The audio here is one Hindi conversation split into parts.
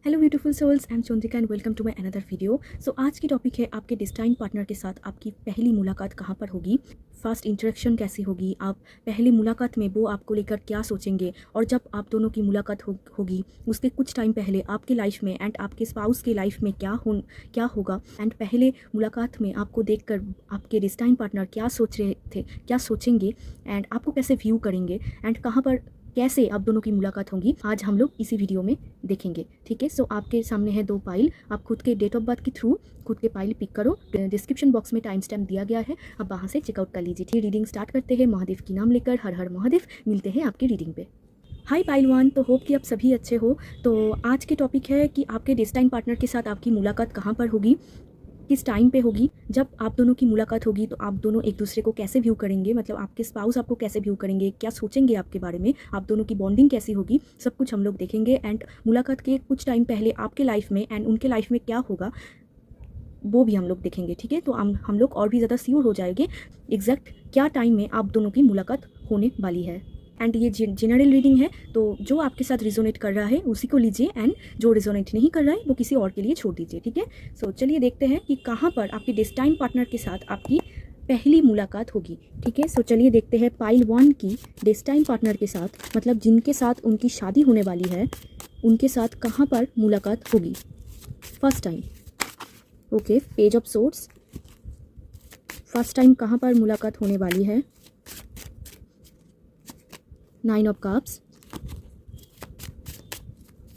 Hello beautiful souls, I am Chandrika and welcome to my another video. सो आज की टॉपिक है आपके डेस्टाइन पार्टनर के साथ आपकी पहली मुलाकात कहाँ पर होगी, फर्स्ट इंटरेक्शन कैसी होगी, आप पहली मुलाकात में वो आपको लेकर क्या सोचेंगे, और जब आप दोनों की मुलाकात होगी उसके कुछ टाइम पहले आपके लाइफ में एंड आपके स्पाउस के लाइफ में क्या होगा, एंड पहले मुलाकात में आपको देखकर आपके डेस्टाइन पार्टनर क्या सोच रहे थे, क्या सोचेंगे, एंड आपको कैसे व्यू करेंगे, एंड कहाँ पर कैसे आप दोनों की मुलाकात होगी, आज हम लोग इसी वीडियो में देखेंगे। ठीक है, सो आपके सामने है दो फाइल, आप खुद के डेट ऑफ बर्थ के थ्रू खुद के फाइल पिक करो। डिस्क्रिप्शन बॉक्स में टाइम स्टैम्प दिया गया है, आप वहाँ से चेकआउट कर लीजिए। ठीक, रीडिंग स्टार्ट करते हैं महादेव की नाम लेकर। हर हर महादेव। मिलते हैं आपकी रीडिंग पे। हाय पाइल वन, तो होप कि आप सभी अच्छे हो। तो आज के टॉपिक है कि आपके डेस्टाइन पार्टनर के साथ आपकी मुलाकात कहाँ पर होगी, किस टाइम पे होगी। जब आप दोनों की मुलाकात होगी तो आप दोनों एक दूसरे को कैसे व्यू करेंगे, मतलब आपके स्पाउस आपको कैसे व्यू करेंगे, क्या सोचेंगे आपके बारे में, आप दोनों की बॉन्डिंग कैसी होगी, सब कुछ हम लोग देखेंगे। एंड मुलाकात के कुछ टाइम पहले आपके लाइफ में एंड उनके लाइफ में क्या होगा वो भी हम लोग देखेंगे। ठीक है, तो हम लोग और भी ज़्यादा श्योर हो जाएंगे एग्जैक्ट क्या टाइम में आप दोनों की मुलाकात होने वाली है। एंड ये जनरल रीडिंग है, तो जो आपके साथ रिजोनेट कर रहा है उसी को लीजिए, एंड जो रिजोनेट नहीं कर रहा है वो किसी और के लिए छोड़ दीजिए। ठीक है, सो चलिए देखते हैं कि कहाँ पर आपके डेस्टाइन पार्टनर के साथ आपकी पहली मुलाकात होगी। ठीक है, सो चलिए देखते हैं पाइल वन की डेस्टाइन पार्टनर के साथ, मतलब जिनके साथ उनकी शादी होने वाली है, उनके साथ कहाँ पर मुलाकात होगी first time. Okay, page of swords, first time कहाँ पर मुलाकात होने वाली है। 9 ऑफ कप्स,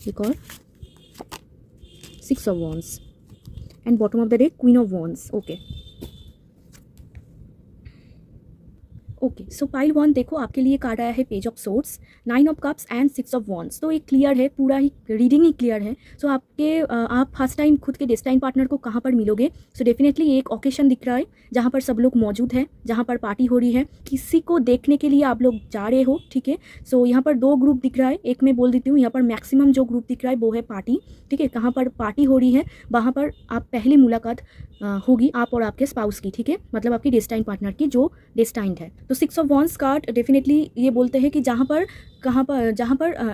एक और 6 of wands, and bottom of the deck queen of wands. Okay, so pile one देखो आपके लिए कार्ड आया है page of swords, 9 of cups and 6 of wands. तो ये क्लियर है, पूरा ही रीडिंग ही क्लियर है। सो आप फर्स्ट टाइम खुद के डेस्टाइन पार्टनर को कहाँ पर मिलोगे। सो डेफिनेटली एक ओकेशन दिख रहा है जहाँ पर सब लोग मौजूद हैं, जहाँ पर पार्टी हो रही है, किसी को देखने के लिए आप लोग जा रहे हो। ठीक है, सो यहाँ पर दो ग्रुप दिख रहा है, एक मैं बोल देती हूँ, यहाँ पर मैक्सिमम जो ग्रुप दिख रहा है वो है पार्टी। ठीक है, कहाँ पर पार्टी हो रही है वहाँ पर आप पहली मुलाकात होगी आप और आपके स्पाउस की। ठीक है, मतलब आपकी डेस्टाइन पार्टनर की जो डेस्टाइंड है। तो 6 ऑफ वॉन्ड्स कार्ड डेफिनेटली ये बोलते हैं कि जहाँ पर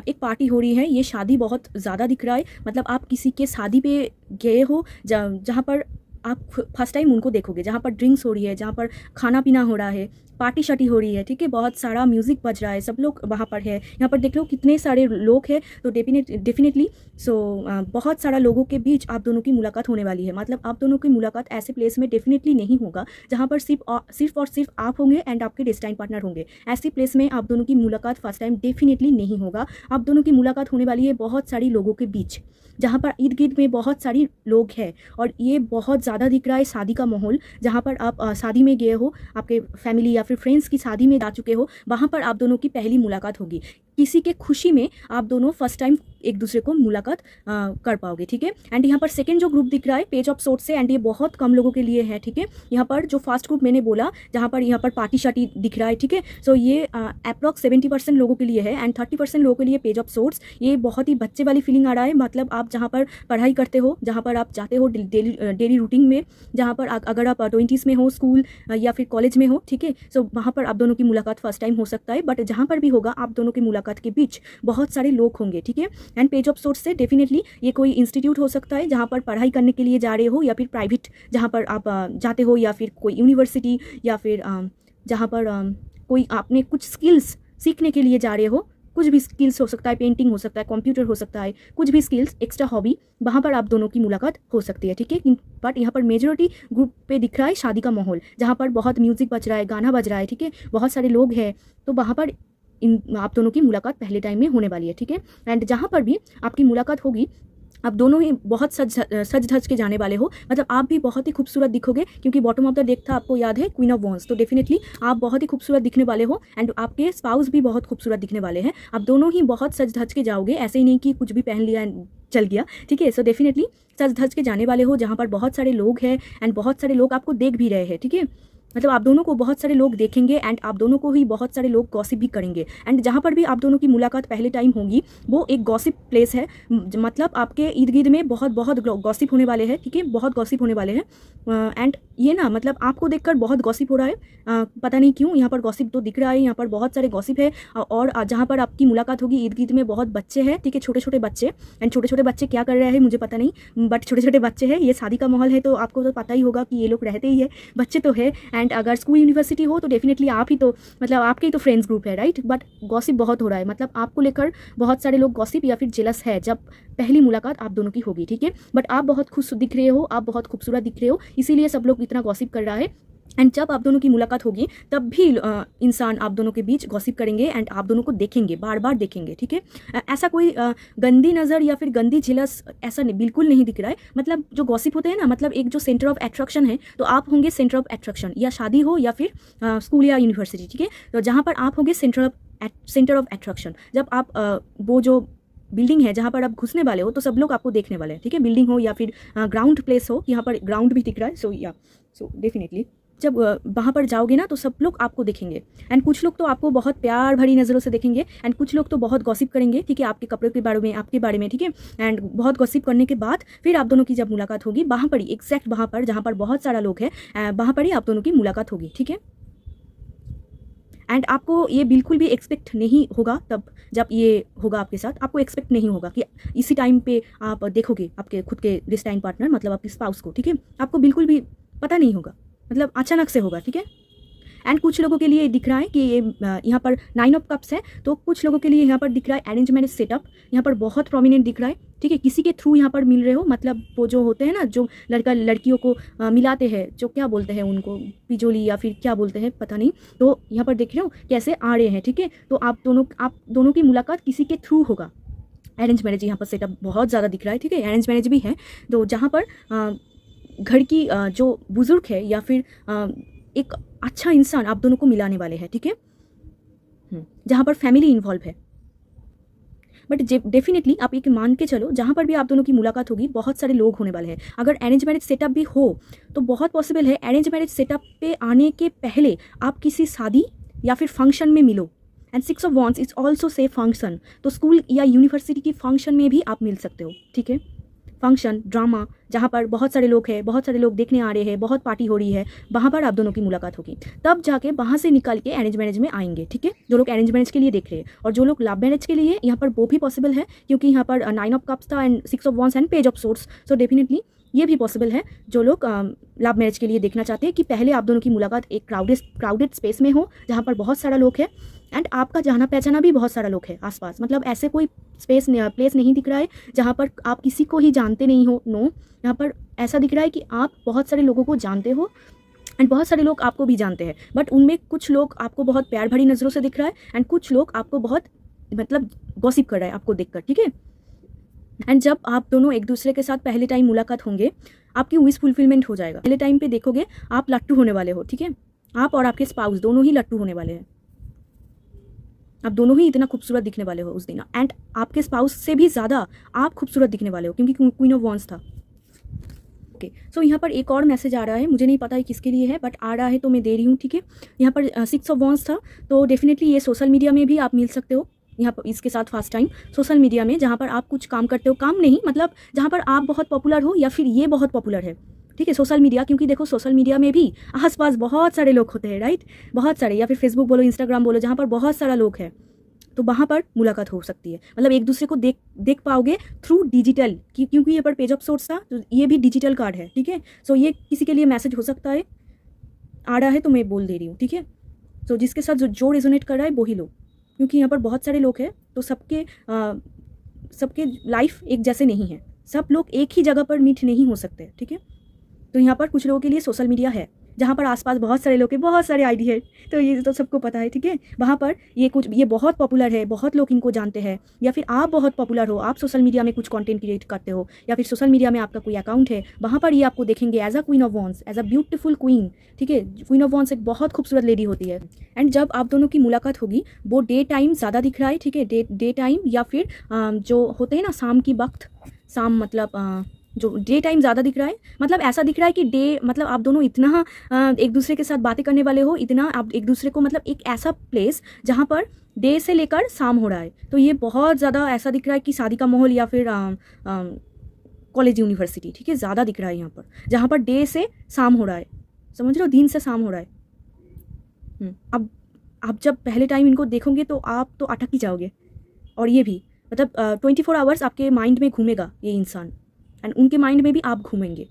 एक पार्टी हो रही है, ये शादी बहुत ज़्यादा दिख रहा है, मतलब आप किसी के शादी पे गए हो जहाँ पर आप फर्स्ट टाइम उनको देखोगे, जहाँ पर ड्रिंक्स हो रही है, जहाँ पर खाना पीना हो रहा है, पार्टी शार्टी हो रही है। ठीक है, बहुत सारा म्यूज़िक बज रहा है, सब लोग वहाँ पर है। यहाँ पर देख लो कितने सारे लोग हैं, तो डेफिनेटली बहुत सारा लोगों के बीच आप दोनों की मुलाकात होने वाली है। मतलब आप दोनों की मुलाकात ऐसे प्लेस में डेफिनेटली नहीं होगा जहाँ पर सिर्फ और सिर्फ आप होंगे एंड आपके डेस्टाइन पार्टनर होंगे। ऐसी प्लेस में आप दोनों की मुलाकात फर्स्ट टाइम डेफिनेटली नहीं होगा। आप दोनों की मुलाकात होने वाली है बहुत सारी लोगों के बीच, जहाँ पर इर्द गिर्द में बहुत सारी लोग हैं, और ये बहुत ज़्यादा दिख रहा है शादी का माहौल। जहाँ पर आप शादी में गए हो, आपके फैमिली या फिर फ्रेंड्स की शादी में जा चुके हो, वहाँ पर आप दोनों की पहली मुलाकात होगी। किसी के खुशी में आप दोनों फर्स्ट टाइम एक दूसरे को मुलाकात कर पाओगे। ठीक है, एंड यहाँ पर सेकंड जो ग्रुप दिख रहा है पेज ऑफ सोर्ड से, एंड ये बहुत कम लोगों के लिए है। ठीक है, यहाँ पर जो फर्स्ट ग्रुप मैंने बोला जहाँ पर यहाँ पर पार्टी शार्टी दिख रहा है। ठीक है, सो ये अप्रॉक्स 70% लोगों के लिए है, एंड 30% लोगों के लिए पेज ऑफ सोर्ड्स। ये बहुत ही बच्चे वाली फीलिंग आ रहा है, मतलब आप जहाँ पर पढ़ाई करते हो, जहाँ पर आप जाते हो डेली रूटीन में, जहाँ पर अगर आप 20s में हो, स्कूल या फिर कॉलेज में हो। ठीक है, सो वहाँ पर आप दोनों की मुलाकात फर्स्ट टाइम हो सकता है, बट जहाँ पर भी होगा आप दोनों की मुलाकात के बीच बहुत सारे लोग होंगे। ठीक है, एंड पेज ऑफ सोर्ड्स से डेफिनेटली ये कोई इंस्टीट्यूट हो सकता है जहाँ पर पढ़ाई करने के लिए जा रहे हो, या फिर प्राइवेट जहाँ पर आप जाते हो, या फिर कोई यूनिवर्सिटी, या फिर जहाँ पर कोई आपने कुछ स्किल्स सीखने के लिए जा रहे हो। कुछ भी स्किल्स हो सकता है, पेंटिंग हो सकता है, कंप्यूटर हो सकता है, कुछ भी स्किल्स, एक्स्ट्रा हॉबी, वहाँ पर आप दोनों की मुलाकात हो सकती है। ठीक है, बट यहाँ पर मेजॉरिटी ग्रुप पे दिख रहा है शादी का माहौल, जहाँ पर बहुत म्यूजिक बज रहा है, गाना बज रहा है। ठीक है, बहुत सारे लोग हैं, तो वहाँ पर आप दोनों की मुलाकात पहले टाइम में होने वाली है। ठीक है, एंड जहाँ पर भी आपकी मुलाकात होगी आप दोनों ही बहुत सज धज के जाने वाले हो, मतलब आप भी बहुत ही खूबसूरत दिखोगे, क्योंकि बॉटम ऑफ द डेक था, आपको याद है, क्वीन ऑफ वॉन्ड्स। तो डेफिनेटली आप बहुत ही खूबसूरत दिखने वाले हो, एंड आपके स्पाउस भी बहुत खूबसूरत दिखने वाले हैं। आप दोनों ही बहुत सज धज के जाओगे, ऐसे ही नहीं कि कुछ भी पहन लिया चल गया। ठीक है, सो डेफिनेटली सज धज के जाने वाले हो, जहाँ पर बहुत सारे लोग हैं एंड बहुत सारे लोग आपको देख भी रहे हैं। ठीक है, मतलब आप दोनों को बहुत सारे लोग देखेंगे एंड आप दोनों को ही बहुत सारे लोग गॉसिप भी करेंगे। एंड जहाँ पर भी आप दोनों की मुलाकात पहले टाइम होगी वो एक गॉसिप प्लेस है, मतलब आपके इर्द गिर्द में बहुत बहुत गॉसिप होने वाले हैं, ठीक है, बहुत गॉसिप होने वाले हैं। एंड ये ना मतलब आपको देखकर बहुत गॉसिप हो रहा है, पता नहीं क्यों यहाँ पर गॉसिप तो दिख रहा है, यहाँ पर बहुत सारे गॉसिप है। और जहाँ पर आपकी मुलाकात होगी इर्द गिर्द में बहुत बच्चे हैं, ठीक है, छोटे छोटे बच्चे। एंड छोटे छोटे बच्चे क्या कर रहे हैं मुझे पता नहीं, बट छोटे छोटे बच्चे हैं। ये शादी का माहौल है तो आपको तो पता ही होगा कि ये लोग रहते ही है, बच्चे तो है। एंड अगर स्कूल यूनिवर्सिटी हो तो डेफिनेटली आप ही तो मतलब आपके ही तो फ्रेंड्स ग्रुप है, राइट। बट गॉसिप बहुत हो रहा है, मतलब आपको लेकर बहुत सारे लोग गॉसिप या फिर जेलस है जब पहली मुलाकात आप दोनों की होगी, ठीक है। बट आप बहुत खुश दिख रहे हो, आप बहुत खूबसूरत दिख रहे हो, इसीलिए सब लोग इतना गॉसिप कर रहा है। एंड जब आप दोनों की मुलाकात होगी तब भी इंसान आप दोनों के बीच गॉसिप करेंगे एंड आप दोनों को देखेंगे, बार बार देखेंगे, ठीक है। ऐसा कोई गंदी नज़र या फिर गंदी झिलस ऐसा नहीं, बिल्कुल नहीं दिख रहा है। मतलब जो गॉसिप होते हैं ना, मतलब एक जो सेंटर ऑफ अट्रैक्शन है, तो आप होंगे सेंटर ऑफ अट्रैक्शन, या शादी हो या फिर स्कूल या यूनिवर्सिटी, ठीक है। तो जहाँ पर आप होंगे सेंटर ऑफ अट्रैक्शन, जब आप वो जो बिल्डिंग है जहाँ पर आप घुसने वाले हो तो सब लोग आपको देखने वाले हैं, ठीक है। बिल्डिंग हो या फिर ग्राउंड प्लेस हो, यहाँ पर ग्राउंड भी दिख रहा है, सो डेफिनेटली जब वहाँ पर जाओगे ना तो सब लोग आपको देखेंगे। एंड कुछ लोग तो आपको बहुत प्यार भरी नज़रों से देखेंगे एंड कुछ लोग तो बहुत गॉसिप करेंगे, ठीक है, आपके कपड़ों के बारे में, आपके बारे में, ठीक है। एंड बहुत गॉसिप करने के बाद फिर आप दोनों की जब मुलाकात होगी वहाँ पर ही, एग्जैक्ट वहाँ पर जहाँ पर बहुत सारा लोग है, वहाँ पर ही आप दोनों की मुलाकात होगी, ठीक है। एंड आपको ये बिल्कुल भी एक्सपेक्ट नहीं होगा, तब जब ये होगा आपके साथ आपको एक्सपेक्ट नहीं होगा कि इसी टाइम पे आप देखोगे आपके खुद के डिस्टाइन पार्टनर, मतलब आपके स्पाउस को, ठीक है। आपको बिल्कुल भी पता नहीं होगा, मतलब अचानक से होगा, ठीक है। एंड कुछ लोगों के लिए दिख रहा है कि ये यहाँ पर 9 ऑफ कप्स है, तो कुछ लोगों के लिए यहाँ पर दिख रहा है अरेंज मैरिज सेटअप, यहाँ पर बहुत प्रोमिनेंट दिख रहा है, ठीक है। किसी के थ्रू यहाँ पर मिल रहे हो, मतलब वो जो होते हैं ना जो लड़का लड़कियों को मिलाते हैं, जो क्या बोलते हैं उनको, पिजोली या फिर क्या बोलते हैं पता नहीं, तो यहाँ पर देख रहे हो कैसे आ रहे हैं, ठीक है। तो आप दोनों की मुलाकात किसी के थ्रू होगा। अरेंज मैरिज यहाँ पर सेटअप बहुत ज़्यादा दिख रहा है, ठीक है, अरेंज मैरिज भी है। तो जहाँ पर घर की जो बुजुर्ग है या फिर एक अच्छा इंसान आप दोनों को मिलाने वाले हैं, ठीक है, जहाँ पर फैमिली इन्वॉल्व है। बट डेफिनेटली आप एक मान के चलो, जहाँ पर भी आप दोनों की मुलाकात होगी बहुत सारे लोग होने वाले हैं। अगर अरेंज मैरिज सेटअप भी हो तो बहुत पॉसिबल है अरेंज मैरिज सेटअप पे आने के पहले आप किसी शादी या फिर फंक्शन में मिलो। And 6 of wands is also say function, तो स्कूल या यूनिवर्सिटी की फंक्शन में भी आप मिल सकते हो, ठीक है। फंक्शन, ड्रामा, जहाँ पर बहुत सारे लोग हैं, बहुत सारे लोग देखने आ रहे हैं, बहुत पार्टी हो रही है, वहाँ पर आप दोनों की मुलाकात होगी। तब जाके वहाँ से निकल के अरेंज मैरिज में आएंगे, ठीक है, जो लोग अरेंज मैरिज के लिए देख रहे हैं। और जो लोग लव मैरिज के लिए, यहाँ पर वो भी पॉसिबल है, क्योंकि यहाँ पर 9 ऑफ कप्स था and 6 of wands and page of swords, so definitely ये भी पॉसिबल है। जो लोग लव मैरिज के लिए देखना चाहते हैं कि पहले आप दोनों की मुलाकात एक क्राउडेड स्पेस में हो, जहाँ पर बहुत सारा लोग है एंड आपका जाना पहचाना भी बहुत सारा लोग है आसपास, मतलब ऐसे कोई प्लेस नहीं दिख रहा है जहाँ पर आप किसी को ही जानते नहीं हो, नो। यहाँ पर ऐसा दिख रहा है कि आप बहुत सारे लोगों को जानते हो एंड बहुत सारे लोग आपको भी जानते हैं, बट उनमें कुछ लोग आपको बहुत प्यार भरी नज़रों से दिख रहा है एंड कुछ लोग आपको बहुत मतलब गॉसिप कर रहा है आपको देखकर, ठीक है। एंड जब आप दोनों एक दूसरे के साथ पहले टाइम मुलाकात होंगे आपकी विश फुलफिलमेंट हो जाएगा। पहले टाइम पे देखोगे आप लट्टू होने वाले हो, ठीक है, आप और आपके स्पाउस दोनों ही लट्टू होने वाले हैं। आप दोनों ही इतना खूबसूरत दिखने वाले हो उस दिन, एंड आपके स्पाउस से भी ज़्यादा आप खूबसूरत दिखने वाले हो, क्योंकि क्वीन ऑफ वॉन्ड्स था। ओके, सो यहाँ पर एक और मैसेज आ रहा है, मुझे नहीं पता है किसके लिए है, बट आ रहा है तो मैं दे रही हूँ, ठीक है। यहाँ पर 6 ऑफ वॉन्ड्स था, तो डेफिनेटली ये सोशल मीडिया में भी आप मिल सकते हो। यहाँ पर इसके साथ फर्स्ट टाइम सोशल मीडिया में, जहाँ पर आप कुछ काम करते हो, काम नहीं मतलब जहाँ पर आप बहुत पॉपुलर हो या फिर ये बहुत पॉपुलर है, ठीक है, सोशल मीडिया। क्योंकि देखो सोशल मीडिया में भी आसपास बहुत सारे लोग होते हैं, राइट, बहुत सारे, या फिर फेसबुक बोलो, इंस्टाग्राम बोलो, जहाँ पर बहुत सारा लोग है, तो वहाँ पर मुलाकात हो सकती है। मतलब एक दूसरे को देख पाओगे थ्रू डिजिटल, क्योंकि ये पर पेज ऑफ सोर्ड्स था, तो ये भी डिजिटल कार्ड है, ठीक है। सो ये किसी के लिए मैसेज हो सकता है, आ रहा है तो मैं बोल दे रही हूँ, ठीक है। सो जिसके साथ जो रेजोनेट कर रहा है वही लो, क्योंकि यहाँ पर बहुत सारे लोग हैं, तो सबके लाइफ एक जैसे नहीं है, सब लोग एक ही जगह पर मीट नहीं हो सकते, ठीक है। तो यहाँ पर कुछ लोगों के लिए सोशल मीडिया है, जहाँ पर आसपास बहुत सारे लोग हैं, बहुत सारे आईडी है, तो ये तो सबको पता है, ठीक है। वहाँ पर ये बहुत पॉपुलर है, बहुत लोग इनको जानते हैं, या फिर आप बहुत पॉपुलर हो, आप सोशल मीडिया में कुछ कंटेंट क्रिएट करते हो, या फिर सोशल मीडिया में आपका कोई अकाउंट है, वहाँ पर ये आपको देखेंगे as a queen of wands, as a beautiful queen, ठीक है। क्वीन ऑफ वॉन्ड्स एक बहुत खूबसूरत लेडी होती है। एंड जब आप दोनों की मुलाकात होगी वो डे टाइम ज़्यादा दिख रहा है, ठीक है, डे टाइम, या फिर जो होते हैं ना शाम की वक्त, शाम मतलब जो डे टाइम ज़्यादा दिख रहा है, मतलब ऐसा दिख रहा है कि डे मतलब आप दोनों इतना एक दूसरे के साथ बातें करने वाले हो, इतना आप एक दूसरे को मतलब एक ऐसा प्लेस जहाँ पर डे से लेकर शाम हो रहा है। तो ये बहुत ज़्यादा ऐसा दिख रहा है कि शादी का माहौल या फिर कॉलेज यूनिवर्सिटी, ठीक है, ज़्यादा दिख रहा है यहाँ पर, जहाँ पर डे से शाम हो रहा है, समझ रहे हो, दिन से शाम हो रहा है। अब आप जब पहले टाइम इनको देखोगे तो आप तो अटक ही जाओगे। और ये भी मतलब 24 आवर्स आपके माइंड में घूमेगा ये इंसान, एंड उनके माइंड में भी आप घूमेंगे।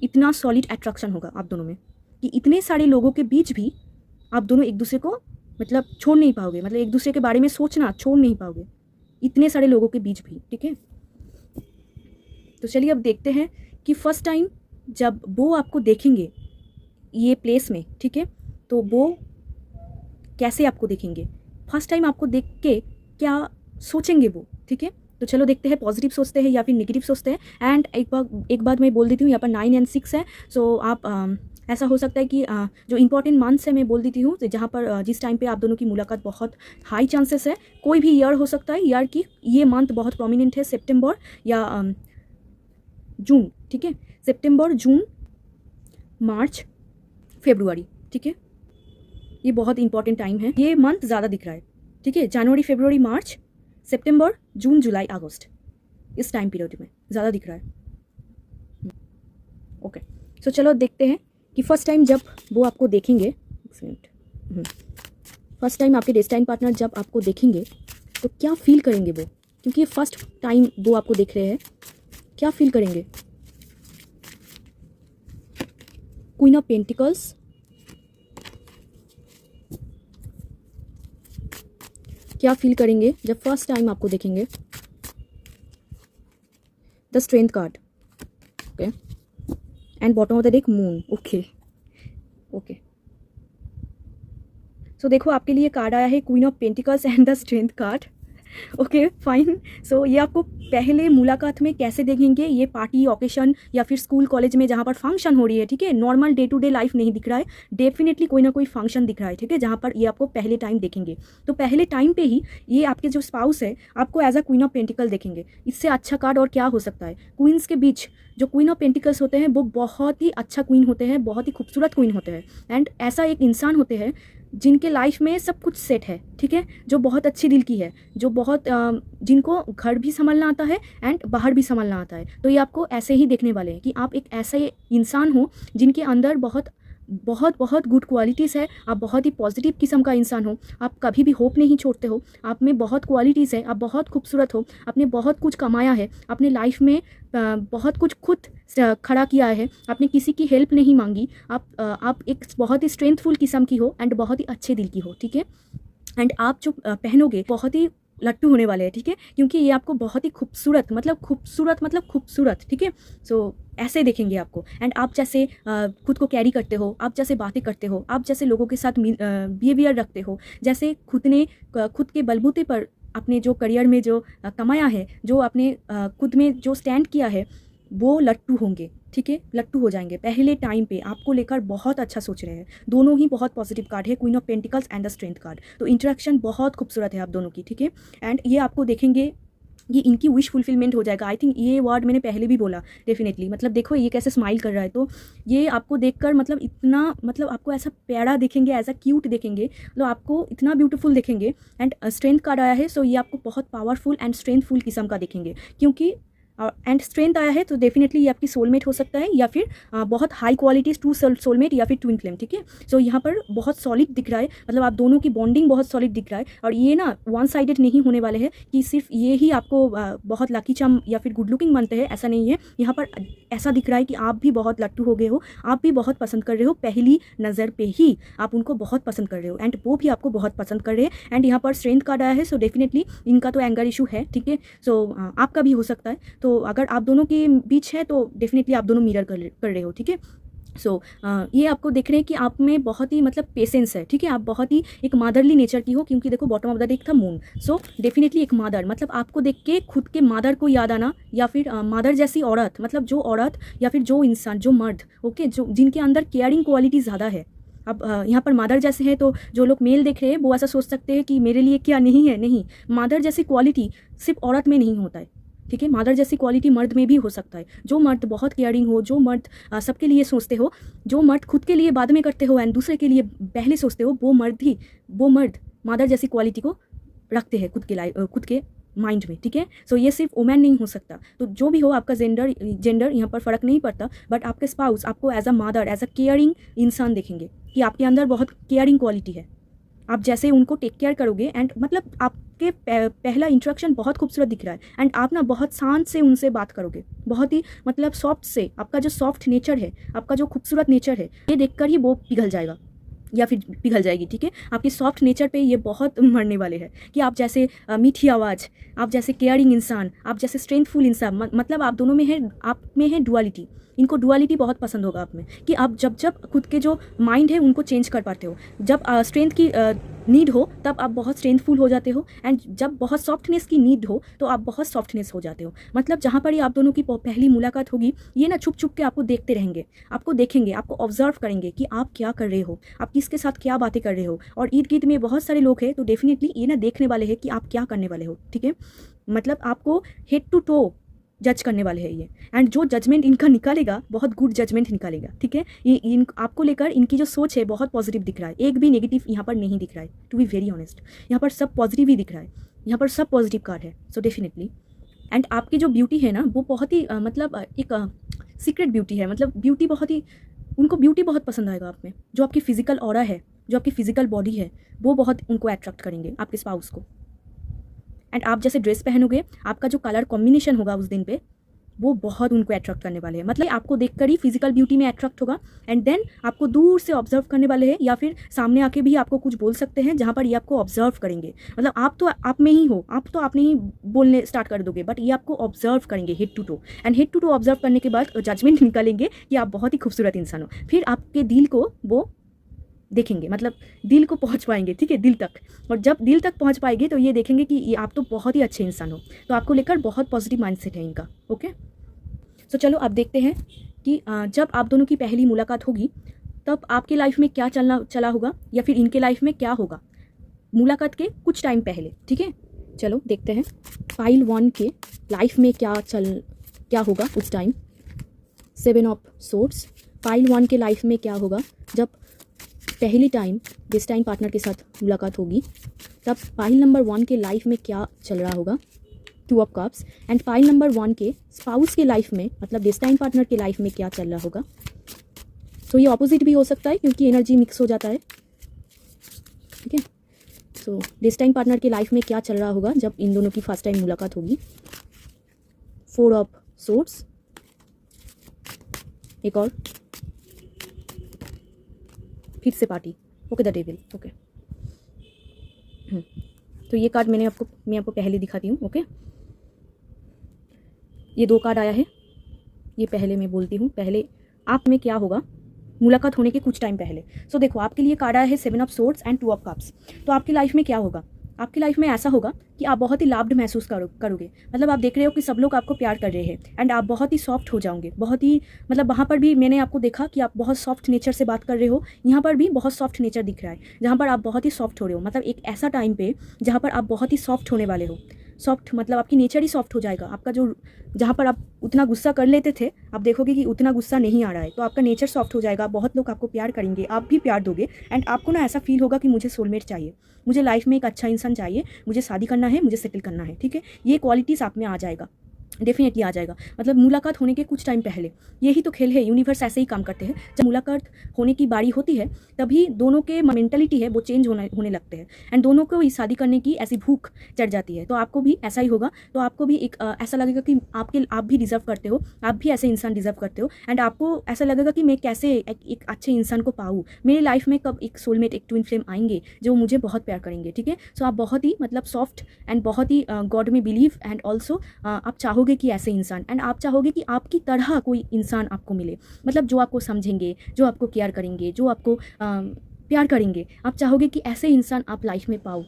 इतना सॉलिड अट्रैक्शन होगा आप दोनों में कि इतने सारे लोगों के बीच भी आप दोनों एक दूसरे को मतलब छोड़ नहीं पाओगे, मतलब एक दूसरे के बारे में सोचना छोड़ नहीं पाओगे, इतने सारे लोगों के बीच भी, ठीक है। तो चलिए अब देखते हैं कि फर्स्ट टाइम जब वो आपको देखेंगे ये प्लेस में, ठीक है, तो वो कैसे आपको देखेंगे, फर्स्ट टाइम आपको देख के क्या सोचेंगे वो, ठीक है। तो चलो देखते हैं पॉजिटिव सोचते हैं या फिर नेगेटिव सोचते हैं। एंड एक बात मैं बोल देती हूँ, यहाँ पर 9 और 6 है। सो आप ऐसा हो सकता है कि जो इंपॉर्टेंट मंथ्स है मैं बोल देती हूँ, जहाँ पर जिस टाइम पे आप दोनों की मुलाकात बहुत हाई चांसेस है। कोई भी ईयर हो सकता है, ईयर की ये मंथ बहुत प्रोमिनेंट है, सितंबर या जून, ठीक है, सितंबर, जून, मार्च, फरवरी, ठीक है, ये बहुत इंपॉर्टेंट टाइम है। ये मंथ ज़्यादा दिख रहा है, ठीक है, जनवरी, फरवरी, मार्च, सितंबर, जून, जुलाई, अगस्त, इस टाइम पीरियड में ज़्यादा दिख रहा है। ओके, सो चलो देखते हैं कि फर्स्ट टाइम जब वो आपको देखेंगे, फर्स्ट टाइम आपके डेस्टाइन पार्टनर जब आपको देखेंगे तो क्या फील करेंगे वो, क्योंकि ये फर्स्ट टाइम वो आपको देख रहे हैं, क्या फील करेंगे। क्वीन ऑफ पेंटिकल्स, क्या फील करेंगे जब फर्स्ट टाइम आपको देखेंगे। The strength card, okay, and bottom of the deck moon, okay okay. So देखो आपके लिए कार्ड आया है queen of pentacles and the strength card, okay fine. So ये आपको पहले मुलाकात में कैसे देखेंगे, ये पार्टी, ओकेशन या फिर स्कूल कॉलेज में जहाँ पर फंक्शन हो रही है, ठीक है, normal day to day life नहीं दिख रहा है, डेफिनेटली कोई ना कोई फंक्शन दिख रहा है, ठीक है, जहाँ पर ये आपको पहले टाइम देखेंगे। तो पहले टाइम पे ही ये आपके जो स्पाउस है आपको as a queen of pentacle देखेंगे। इससे अच्छा कार्ड और क्या हो सकता है। क्वींस के बीच जो क्वीन ऑफ पेंटिकल्स होते हैं वो बहुत ही अच्छा क्वीन होते हैं, बहुत ही खूबसूरत क्वीन होते हैं, एंड ऐसा एक इंसान होते हैं जिनके लाइफ में सब कुछ सेट है, ठीक है, जो बहुत अच्छी दिल की है, जो बहुत जिनको घर भी संभालना आता है एंड बाहर भी संभालना आता है। तो ये आपको ऐसे ही देखने वाले हैं कि आप एक ऐसे इंसान हो जिनके अंदर बहुत बहुत बहुत गुड क्वालिटीज़ है, आप बहुत ही पॉजिटिव किस्म का इंसान हो, आप कभी भी होप नहीं छोड़ते हो, आप में बहुत क्वालिटीज़ है, आप बहुत खूबसूरत हो, आपने बहुत कुछ कमाया है, आपने लाइफ में बहुत कुछ खुद खड़ा किया है, आपने किसी की हेल्प नहीं मांगी, आप एक बहुत ही स्ट्रेंथफुल किस्म की हो एंड बहुत ही अच्छे दिल की हो, ठीक है। एंड आप जो पहनोगे बहुत ही लट्टू होने वाले हैं, ठीक है, क्योंकि ये आपको बहुत ही खूबसूरत मतलब खूबसूरत, ठीक है। सो ऐसे देखेंगे आपको, एंड आप जैसे खुद को कैरी करते हो, आप जैसे बातें करते हो, आप जैसे लोगों के साथ बिहेवियर रखते हो, जैसे खुद के बलबूते पर अपने जो करियर में जो कमाया है, जो आपने खुद में जो स्टैंड किया है, वो लट्टू होंगे, ठीक है, लट्टू हो जाएंगे। पहले टाइम पे आपको लेकर बहुत अच्छा सोच रहे हैं। दोनों ही बहुत पॉजिटिव कार्ड है, queen of pentacles and the strength card. तो इंटरेक्शन बहुत खूबसूरत है आप दोनों की, ठीक है, एंड ये आपको देखेंगे, ये इनकी विश फुलफिलमेंट हो जाएगा। आई थिंक ये वर्ड मैंने पहले भी बोला, डेफिनेटली, मतलब देखो ये कैसे स्माइल कर रहा है, तो ये आपको देखकर मतलब इतना मतलब आपको ऐसा प्यारा देखेंगे, ऐसा क्यूट देखेंगे, मतलब आपको इतना ब्यूटीफुल देखेंगे। एंड स्ट्रेंथ कार्ड आया है, सो ये आपको बहुत पावरफुल एंड स्ट्रेंथफुल किस्म का देखेंगे, क्योंकि एंड स्ट्रेंथ आया है, तो डेफिनेटली ये आपकी सोलमेट हो सकता है, या फिर बहुत हाई क्वालिटीज ट्रू सोलमेट या फिर ट्विन फ्लेम, ठीक है। सो यहाँ पर बहुत सॉलिड दिख रहा है, मतलब आप दोनों की बॉन्डिंग बहुत सॉलिड दिख रहा है, और ये ना वन साइडेड नहीं होने वाले हैं कि सिर्फ ये ही आपको बहुत लकी चम या फिर गुड लुकिंग बनते हैं, ऐसा नहीं है। यहाँ पर ऐसा दिख रहा है कि आप भी बहुत लट्टू हो गए हो, आप भी बहुत पसंद कर रहे हो, पहली नज़र पे ही आप उनको बहुत पसंद कर रहे हो, एंड वो भी आपको बहुत पसंद कर रहे हैं। एंड यहाँ पर स्ट्रेंथ कार्ड आया है, सो डेफिनेटली इनका तो एंगर इशू है, ठीक है, सो आपका भी हो सकता है। तो अगर आप दोनों के बीच है तो डेफिनेटली आप दोनों मिरर कर रहे हो, ठीक है। सो ये आपको देख रहे हैं कि आप में बहुत ही मतलब पेशेंस है, ठीक है, आप बहुत ही एक मादरली नेचर की हो, क्योंकि देखो बॉटम ऑफ द डेक था मून। सो डेफिनेटली एक मादर, मतलब आपको देख के खुद के मादर को याद आना, या फिर मादर जैसी औरत, मतलब जो औरत या फिर जो इंसान, जो मर्द, ओके, जो जिनके अंदर केयरिंग क्वालिटी ज़्यादा है। अब यहाँ पर मादर जैसे हैं, तो जो लोग मेल देख रहे हैं वो ऐसा सोच सकते हैं कि मेरे लिए क्या नहीं है, नहीं, मादर जैसी क्वालिटी सिर्फ औरत में नहीं होता है, ठीक है। मदर जैसी क्वालिटी मर्द में भी हो सकता है। जो मर्द बहुत केयरिंग हो, जो मर्द सबके लिए सोचते हो, जो मर्द खुद के लिए बाद में करते हो एंड दूसरे के लिए पहले सोचते हो, वो मर्द मदर जैसी क्वालिटी को रखते हैं खुद के माइंड में, ठीक है। सो ये सिर्फ वुमेन नहीं हो सकता। तो जो भी हो आपका जेंडर यहाँ पर फ़र्क नहीं पड़ता, बट आपके स्पाउस आपको as a mother, as a caring इंसान देखेंगे कि आपके अंदर बहुत केयरिंग क्वालिटी है। आप जैसे उनको टेक केयर करोगे एंड मतलब आपके पहला इंट्रैक्शन बहुत खूबसूरत दिख रहा है एंड आप ना बहुत शांत से उनसे बात करोगे, बहुत ही मतलब सॉफ्ट से। आपका जो सॉफ्ट नेचर है, आपका जो खूबसूरत नेचर है, ये देखकर ही वो पिघल जाएगा या फिर पिघल जाएगी, ठीक है। आपकी सॉफ्ट नेचर पे ये बहुत मरने वाले हैं कि आप जैसे मीठी आवाज़, आप जैसे केयरिंग इंसान, आप जैसे स्ट्रेंथफुल इंसान, मतलब आप दोनों में है, आप में है डुअलिटी। इनको डुअलिटी बहुत पसंद होगा आप में कि आप जब खुद के जो माइंड है उनको चेंज कर पाते हो। जब स्ट्रेंथ की नीड हो तब आप बहुत स्ट्रेंथफुल हो जाते हो एंड जब बहुत सॉफ्टनेस की नीड हो तो आप बहुत सॉफ्टनेस हो जाते हो। मतलब जहाँ पर ही आप दोनों की पहली मुलाकात होगी, ये ना छुप छुप के आपको देखते रहेंगे, आपको देखेंगे, आपको ऑब्जर्व करेंगे कि आप क्या कर रहे हो, आप किसके साथ क्या बातें कर रहे हो। और इर्द गिर्द में बहुत सारे लोग हैं तो डेफिनेटली ये ना देखने वाले हैं कि आप क्या करने वाले हो, ठीक है। मतलब आपको हेड टू टो जज करने वाले हैं ये, एंड जो जजमेंट इनका निकालेगा बहुत गुड जजमेंट निकालेगा, ठीक है। ये आपको लेकर इनकी जो सोच है बहुत पॉजिटिव दिख रहा है, एक भी नेगेटिव यहाँ पर नहीं दिख रहा है। टू बी वेरी ऑनेस्ट, यहाँ पर सब पॉजिटिव ही दिख रहा है, यहाँ पर सब पॉजिटिव कार्ड है। सो डेफिनेटली एंड आपकी जो ब्यूटी है ना वो बहुत ही मतलब एक सीक्रेट ब्यूटी है। मतलब ब्यूटी बहुत ही, उनको ब्यूटी बहुत पसंद आएगा आप में। जो आपकी फिजिकल ऑरा है, जो आपकी फिजिकल बॉडी है, वो बहुत उनको अट्रैक्ट करेंगे आपके स्पाउस को। एंड आप जैसे ड्रेस पहनोगे, आपका जो कलर कॉम्बिनेशन होगा उस दिन पे, वो बहुत उनको अट्रैक्ट करने वाले हैं। मतलब आपको देखकर ही फिजिकल ब्यूटी में अट्रैक्ट होगा एंड देन आपको दूर से ऑब्जर्व करने वाले हैं, या फिर सामने आके भी आपको कुछ बोल सकते हैं जहाँ पर ये आपको ऑब्जर्व करेंगे। मतलब आप तो आप में ही हो, आप तो आपने ही बोलने स्टार्ट कर दोगे, बट ये आपको ऑब्जर्व करेंगे head to toe, and head to toe observe करने के बाद जजमेंट निकालेंगे कि आप बहुत ही खूबसूरत इंसान हो। फिर आपके दिल को वो देखेंगे, मतलब दिल को पहुंच पाएंगे, ठीक है, दिल तक। और जब दिल तक पहुंच पाएंगे तो ये देखेंगे कि ये आप तो बहुत ही अच्छे इंसान हो। तो आपको लेकर बहुत पॉजिटिव माइंडसेट है इनका, ओके। सो चलो अब देखते हैं कि जब आप दोनों की पहली मुलाकात होगी तब आपके लाइफ में क्या चला होगा या फिर इनके लाइफ में क्या होगा मुलाकात के कुछ टाइम पहले, ठीक है। चलो देखते हैं पाइल 1 के लाइफ में क्या होगा उस टाइम। 7 ऑफ सोर्ड्स, पाइल 1 के लाइफ में क्या होगा जब पहली टाइम डेस्टाइन पार्टनर के साथ मुलाकात होगी, तब पाइल नंबर 1 के लाइफ में क्या चल रहा होगा। 2 of cups, and pile number 1 के स्पाउस के लाइफ में, मतलब डेस्टाइन पार्टनर के लाइफ में क्या चल रहा होगा। सो ये ऑपोजिट भी हो सकता है क्योंकि एनर्जी मिक्स हो जाता है, ठीक है। सो डेस्टाइन पार्टनर के लाइफ में क्या चल रहा होगा जब इन दोनों की फर्स्ट टाइम मुलाकात होगी। 4 ऑफ सोर्ड्स, एक और फिर से party, okay, the devil, okay. तो ये कार्ड मैं आपको पहले दिखाती हूँ, ओके। ये 2 कार्ड आया है, ये पहले मैं बोलती हूँ, पहले आप में क्या होगा मुलाकात होने के कुछ टाइम पहले। सो देखो आपके लिए कार्ड आया है 7 of swords and 2 of cups. तो आपकी लाइफ में क्या होगा, आपकी लाइफ में ऐसा होगा कि आप बहुत ही लव्ड महसूस करोगे। मतलब आप देख रहे हो कि सब लोग आपको प्यार कर रहे हैं एंड आप बहुत ही सॉफ्ट हो जाओगे, बहुत ही, मतलब वहाँ पर भी मैंने आपको देखा कि आप बहुत सॉफ्ट नेचर से बात कर रहे हो। यहाँ पर भी बहुत सॉफ्ट नेचर दिख रहा है जहाँ पर आप बहुत ही सॉफ्ट हो रहे हो। मतलब एक ऐसा टाइम पे जहाँ पर आप बहुत ही सॉफ्ट होने वाले हो। सॉफ्ट मतलब आपकी नेचर ही सॉफ्ट हो जाएगा। आपका जो जहाँ पर आप उतना गुस्सा कर लेते थे, आप देखोगे कि उतना गुस्सा नहीं आ रहा है, तो आपका नेचर सॉफ्ट हो जाएगा। बहुत लोग आपको प्यार करेंगे, आप भी प्यार दोगे एंड आपको ना ऐसा फील होगा कि मुझे सोलमेट चाहिए, मुझे लाइफ में एक अच्छा इंसान चाहिए, मुझे शादी करना है, मुझे सेटल करना है, ठीक है। ये क्वालिटीज़ आप में आ जाएगा, डेफिनेटली आ जाएगा। मतलब मुलाकात होने के कुछ टाइम पहले, यही तो खेल है, यूनिवर्स ऐसे ही काम करते हैं। जब मुलाकात होने की बारी होती है तभी दोनों के मेंटलिटी है वो चेंज होने लगते हैं एंड दोनों को ही शादी करने की ऐसी भूख चढ़ जाती है। तो आपको भी ऐसा ही होगा, तो आपको भी एक ऐसा लगेगा कि आप भी डिजर्व करते हो, आप भी ऐसे इंसान डिजर्व करते हो एंड आपको ऐसा लगेगा कि मैं कैसे एक अच्छे इंसान को पाऊँ, मेरी लाइफ में कब एक सोलमेट, एक ट्विन फ्लेम आएंगे जो मुझे बहुत प्यार करेंगे, ठीक है। सो आप बहुत ही मतलब सॉफ्ट एंड बहुत ही गॉड में बिलीव एंड ऑल्सो आप चाहोगे कि ऐसे इंसान, एंड आप चाहोगे कि आपकी तरह कोई इंसान आपको मिले, मतलब जो आपको समझेंगे, जो आपको केयर करेंगे, जो आपको प्यार करेंगे। आप चाहोगे कि ऐसे इंसान आप लाइफ में पाओ,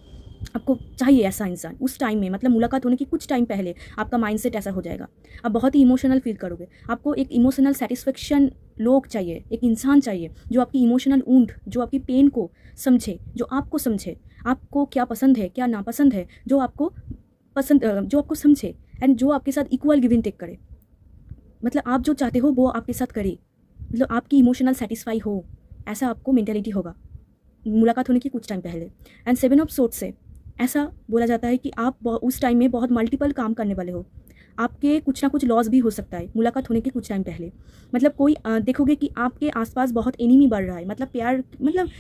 आपको चाहिए ऐसा इंसान उस टाइम में। मतलब मुलाकात होने की कुछ टाइम पहले आपका माइंडसेट ऐसा हो जाएगा, आप बहुत ही इमोशनल फील करोगे। आपको एक इमोशनल सेटिस्फेक्शन लोग चाहिए, एक इंसान चाहिए जो आपकी इमोशनल ऊंड, जो आपकी पेन को समझे, जो आपको समझे, आपको क्या पसंद है क्या नापसंद है, जो आपको समझे एंड जो आपके साथ इक्वल गिव एंड टेक करे, मतलब आप जो चाहते हो वो आपके साथ करे, मतलब आपकी इमोशनल सेटिस्फाई हो, ऐसा आपको मेंटेलिटी होगा मुलाकात होने की कुछ टाइम पहले। एंड 7 ऑफ सोर्ड्स से ऐसा बोला जाता है कि आप उस टाइम में बहुत मल्टीपल काम करने वाले हो, आपके कुछ ना कुछ लॉस भी हो सकता है मुलाकात होने के कुछ टाइम पहले। मतलब कोई देखोगे कि आपके आसपास बहुत एनिमी बढ़ रहा है, मतलब प्यार, मतलब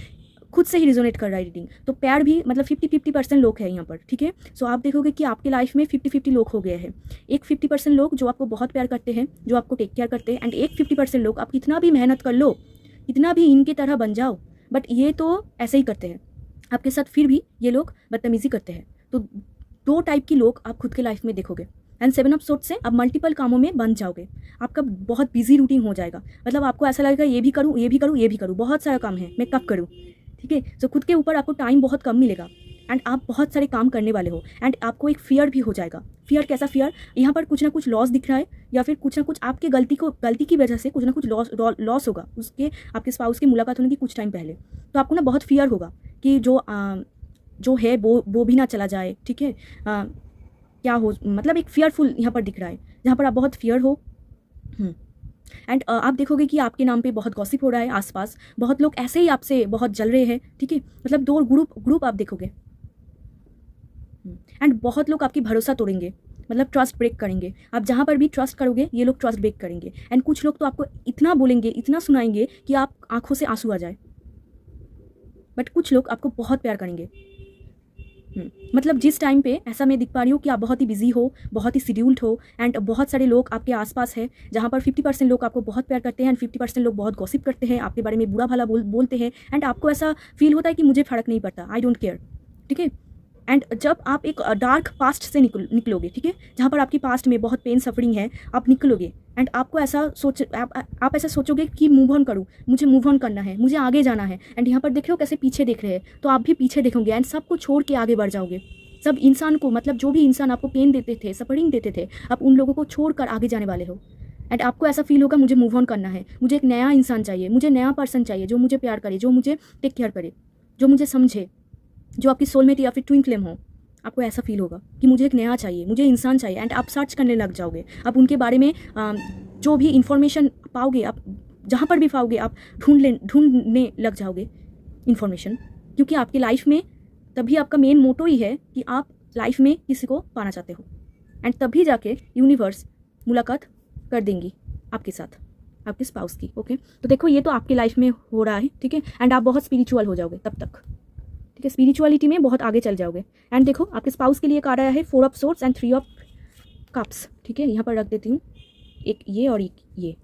खुद से ही रिजोनेट कर रहा है रीडिंग, तो प्यार भी मतलब 50-50% लोग हैं यहाँ पर, ठीक है। सो आप देखोगे कि आपके लाइफ में 50-50 लोग हो गए हैं। एक 50% लोग जो आपको बहुत प्यार करते हैं, जो आपको टेक केयर करते हैं, एंड एक 50% लोग आप कितना भी मेहनत कर लो, इतना भी इनकी तरह बन जाओ, बट ये तो ऐसे ही करते हैं आपके साथ, फिर भी ये लोग बदतमीजी करते हैं। तो 2 टाइप की लोग आप खुद के लाइफ में देखोगे। एंड 7 ऑफ सोर्ड्स से आप मल्टीपल कामों में बन जाओगे, आपका बहुत बिजी रूटीन हो जाएगा, मतलब आपको ऐसा लगेगा ये भी करूँ, ये भी करूँ, ये भी करूँ, बहुत सारा काम है, मैं कब करूँ, ठीक है। सो खुद के ऊपर आपको टाइम बहुत कम मिलेगा एंड आप बहुत सारे काम करने वाले हो, एंड आपको एक फियर भी हो जाएगा। फियर कैसा फियर, यहाँ पर कुछ ना कुछ लॉस दिख रहा है, या फिर कुछ ना कुछ आपके गलती की वजह से कुछ ना कुछ लॉस होगा उसके, आपके स्पाउस की मुलाकात होने की कुछ टाइम पहले। तो आपको ना बहुत फियर होगा कि जो है वो भी ना चला जाए, ठीक है। क्या हो, मतलब एक फियरफुल यहाँ पर दिख रहा है, जहाँ पर आप बहुत फियर हो। एंड आप देखोगे कि आपके नाम पे बहुत गॉसिप हो रहा है आसपास, बहुत लोग ऐसे ही आपसे बहुत जल रहे हैं, ठीक है। मतलब 2 ग्रुप आप देखोगे, एंड बहुत लोग आपकी भरोसा तोड़ेंगे, मतलब ट्रस्ट ब्रेक करेंगे। आप जहाँ पर भी ट्रस्ट करोगे ये लोग ट्रस्ट ब्रेक करेंगे, एंड कुछ लोग तो आपको इतना बोलेंगे, इतना सुनाएंगे कि आप आंखों से आंसू आ जाए, बट कुछ लोग आपको बहुत प्यार करेंगे। मतलब जिस टाइम पे ऐसा मैं दिख पा रही हूँ कि आप बहुत ही बिजी हो, बहुत ही शेड्यूल्ड हो, एंड बहुत सारे लोग आपके आसपास हैं, जहाँ पर 50% लोग आपको बहुत प्यार करते हैं एंड 50% लोग बहुत गॉसिप करते हैं, आपके बारे में बुरा भला बोलते हैं, एंड आपको ऐसा फील होता है कि मुझे फ़र्क नहीं पड़ता, आई डोंट केयर, ठीक है। एंड जब आप एक डार्क पास्ट से निकलोगे, ठीक है, जहाँ पर आपकी पास्ट में बहुत पेन सफरिंग है, आप निकलोगे, एंड आपको ऐसा आप ऐसा सोचोगे कि मूव ऑन करूँ, मुझे मूव ऑन करना है, मुझे आगे जाना है। एंड यहाँ पर देख रहे हो कैसे पीछे देख रहे हैं, तो आप भी पीछे देखोगे एंड सबको छोड़ के आगे बढ़ जाओगे। सब इंसान को, मतलब जो भी इंसान आपको पेन देते थे, सफरिंग देते थे, आप उन लोगों को छोड़कर आगे जाने वाले हो। एंड आपको ऐसा फील होगा मुझे मूव ऑन करना है, मुझे एक नया इंसान चाहिए, मुझे नया पर्सन चाहिए जो मुझे प्यार करे, जो मुझे टेक केयर करे, जो मुझे समझे, जो आपकी सोलमेट या फिर ट्विन फ्लेम हो। आपको ऐसा फील होगा कि मुझे एक नया चाहिए, मुझे इंसान चाहिए, एंड आप सर्च करने लग जाओगे। आप उनके बारे में जो भी इंफॉर्मेशन पाओगे, आप जहाँ पर भी पाओगे आप ढूंढने लग जाओगे इन्फॉर्मेशन, क्योंकि आपकी लाइफ में तभी आपका मेन मोटो ही है कि आप लाइफ में किसी को पाना चाहते हो, एंड तभी जाके यूनिवर्स मुलाकात कर देंगी आपके साथ, आपके स्पाउस की। ओके, तो देखो ये तो आपकी लाइफ में हो रहा है, ठीक है, एंड आप बहुत स्पिरिचुअल हो जाओगे तब तक, ठीक है, स्पिरिचुअलिटी में बहुत आगे चल जाओगे। एंड देखो आपके स्पाउस के लिए कार्ड आया है 4 of swords and 3 of cups, ठीक है, यहाँ पर रख देती हूँ, एक ये और एक ये।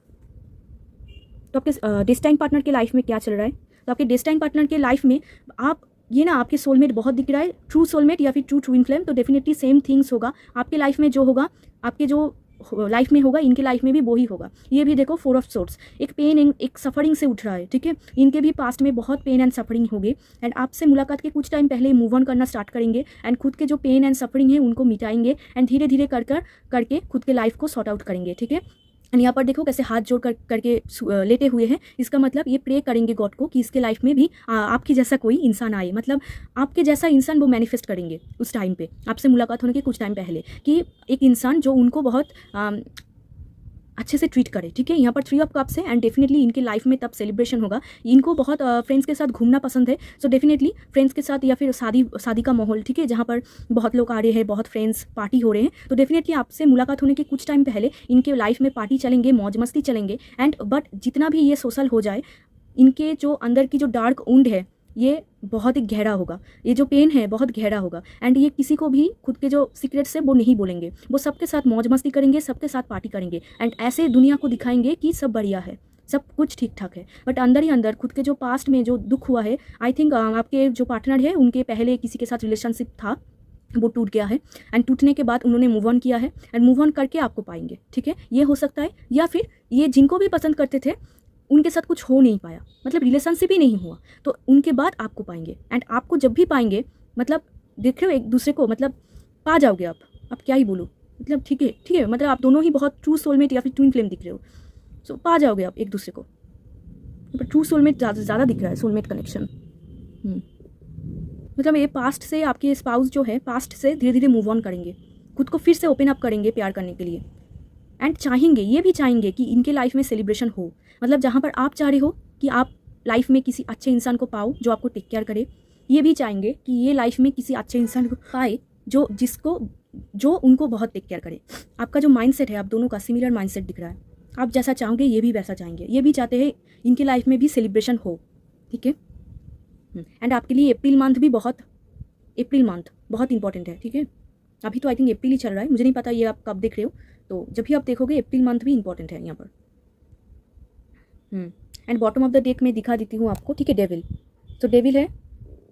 तो आपके डेस्टाइन पार्टनर के लाइफ में क्या चल रहा है, तो आपके डेस्टाइन पार्टनर के लाइफ में आप ये ना, आपके सोलमेट बहुत दिख रहा है, ट्रू सोलमेट या फिर ट्रू ट्विन फ्लेम, तो डेफिनेटली सेम थिंग्स होगा आपके लाइफ में, जो होगा आपके जो लाइफ में होगा इनके लाइफ में भी वो ही होगा। ये भी देखो 4 ऑफ सोर्ड्स, एक पेन एक सफरिंग से उठ रहा है, ठीक है, इनके भी पास्ट में बहुत पेन एंड सफरिंग होगी, एंड आपसे मुलाकात के कुछ टाइम पहले मूव ऑन करना स्टार्ट करेंगे, एंड खुद के जो पेन एंड सफरिंग है उनको मिटाएंगे, एंड धीरे धीरे करके खुद के लाइफ को सॉर्ट आउट करेंगे, ठीक है। एंड यहाँ पर देखो कैसे हाथ जोड़ करके लेटे हुए हैं, इसका मतलब ये प्रे करेंगे गॉड को कि इसके लाइफ में भी आपकी जैसा कोई इंसान आए, मतलब आपके जैसा इंसान वो मैनिफेस्ट करेंगे उस टाइम पे, आपसे मुलाकात होने के कुछ टाइम पहले, कि एक इंसान जो उनको बहुत अच्छे से ट्रीट करे, ठीक है। यहाँ पर 3 ऑफ कप्स है, एंड डेफिनेटली इनके लाइफ में तब सेलिब्रेशन होगा। इनको बहुत फ्रेंड्स के साथ घूमना पसंद है, सो डेफिनेटली फ्रेंड्स के साथ या फिर शादी का माहौल, ठीक है, जहाँ पर बहुत लोग आ रहे हैं, बहुत फ्रेंड्स पार्टी हो रहे हैं, तो डेफिनेटली आपसे मुलाकात होने के कुछ टाइम पहले इनके लाइफ में पार्टी चलेंगे, मौज मस्ती चलेंगे, एंड बट जितना भी ये सोशल हो जाए, इनके जो अंदर की जो डार्क वुंड है ये बहुत ही गहरा होगा, ये जो पेन है बहुत गहरा होगा, एंड ये किसी को भी खुद के जो सीक्रेट्स है वो नहीं बोलेंगे, वो सबके साथ मौज मस्ती करेंगे, सबके साथ पार्टी करेंगे, एंड ऐसे दुनिया को दिखाएंगे कि सब बढ़िया है, सब कुछ ठीक ठाक है। बट अंदर ही अंदर खुद के जो पास्ट में जो दुख हुआ है, आई थिंक आपके जो पार्टनर है उनके पहले किसी के साथ रिलेशनशिप था, वो टूट गया है, एंड टूटने के बाद उन्होंने मूव ऑन किया है, एंड मूव ऑन करके आपको पाएंगे, ठीक है, ये हो सकता है। या फिर ये जिनको भी पसंद करते थे उनके साथ कुछ हो नहीं पाया, मतलब रिलेशनशिप ही नहीं हुआ, तो उनके बाद आपको पाएंगे, एंड आपको जब भी पाएंगे, मतलब देख रहे हो एक दूसरे को, मतलब पा जाओगे आप क्या ही बोलूँ, मतलब ठीक है, मतलब आप दोनों ही बहुत ट्रू सोलमेट या फिर ट्विन फ्लेम दिख रहे हो, सो पा जाओगे आप एक दूसरे को, पर ट्रू सोलमेट ज़्यादा दिख रहा है, सोलमेट कनेक्शन। मतलब ये पास्ट से आपके स्पाउस जो है पास्ट से धीरे धीरे मूव ऑन करेंगे, खुद को फिर से ओपन अप करेंगे प्यार करने के लिए, एंड चाहेंगे, ये भी चाहेंगे कि इनके लाइफ में सेलिब्रेशन हो। मतलब जहाँ पर आप चाह रहे हो कि आप लाइफ में किसी अच्छे इंसान को पाओ जो आपको टेक केयर करे, ये भी चाहेंगे कि ये लाइफ में किसी अच्छे इंसान को पाए जो उनको बहुत टेक केयर करे। आपका जो माइंडसेट है, आप दोनों का सिमिलर माइंडसेट दिख रहा है। आप जैसा चाहोगे ये भी वैसा चाहेंगे, ये भी चाहते हैं इनके लाइफ में भी सेलिब्रेशन हो, ठीक है। एंड आपके लिए अप्रैल मंथ बहुत इंपॉर्टेंट है, ठीक है। अभी तो आई थिंक अप्रैल ही चल रहा है, मुझे नहीं पता ये आप कब देख रहे हो, तो जब भी आप देखोगे अप्रैल मंथ भी इंपॉर्टेंट है यहाँ पर। And bottom of the deck में दिखा देती हूँ आपको, ठीक है। डेविल, तो डेविल है,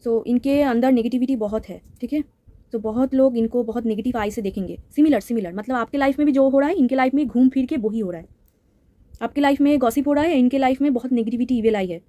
सो इनके अंदर नेगेटिविटी बहुत है, ठीक है। तो बहुत लोग इनको बहुत नेगेटिव आई से देखेंगे। सिमिलर मतलब आपके लाइफ में भी जो हो रहा है इनके लाइफ में घूम फिर के वही हो रहा है। आपके लाइफ में गॉसिप हो रहा है, इनके लाइफ में बहुत नेगेटिविटी इवेल आई है,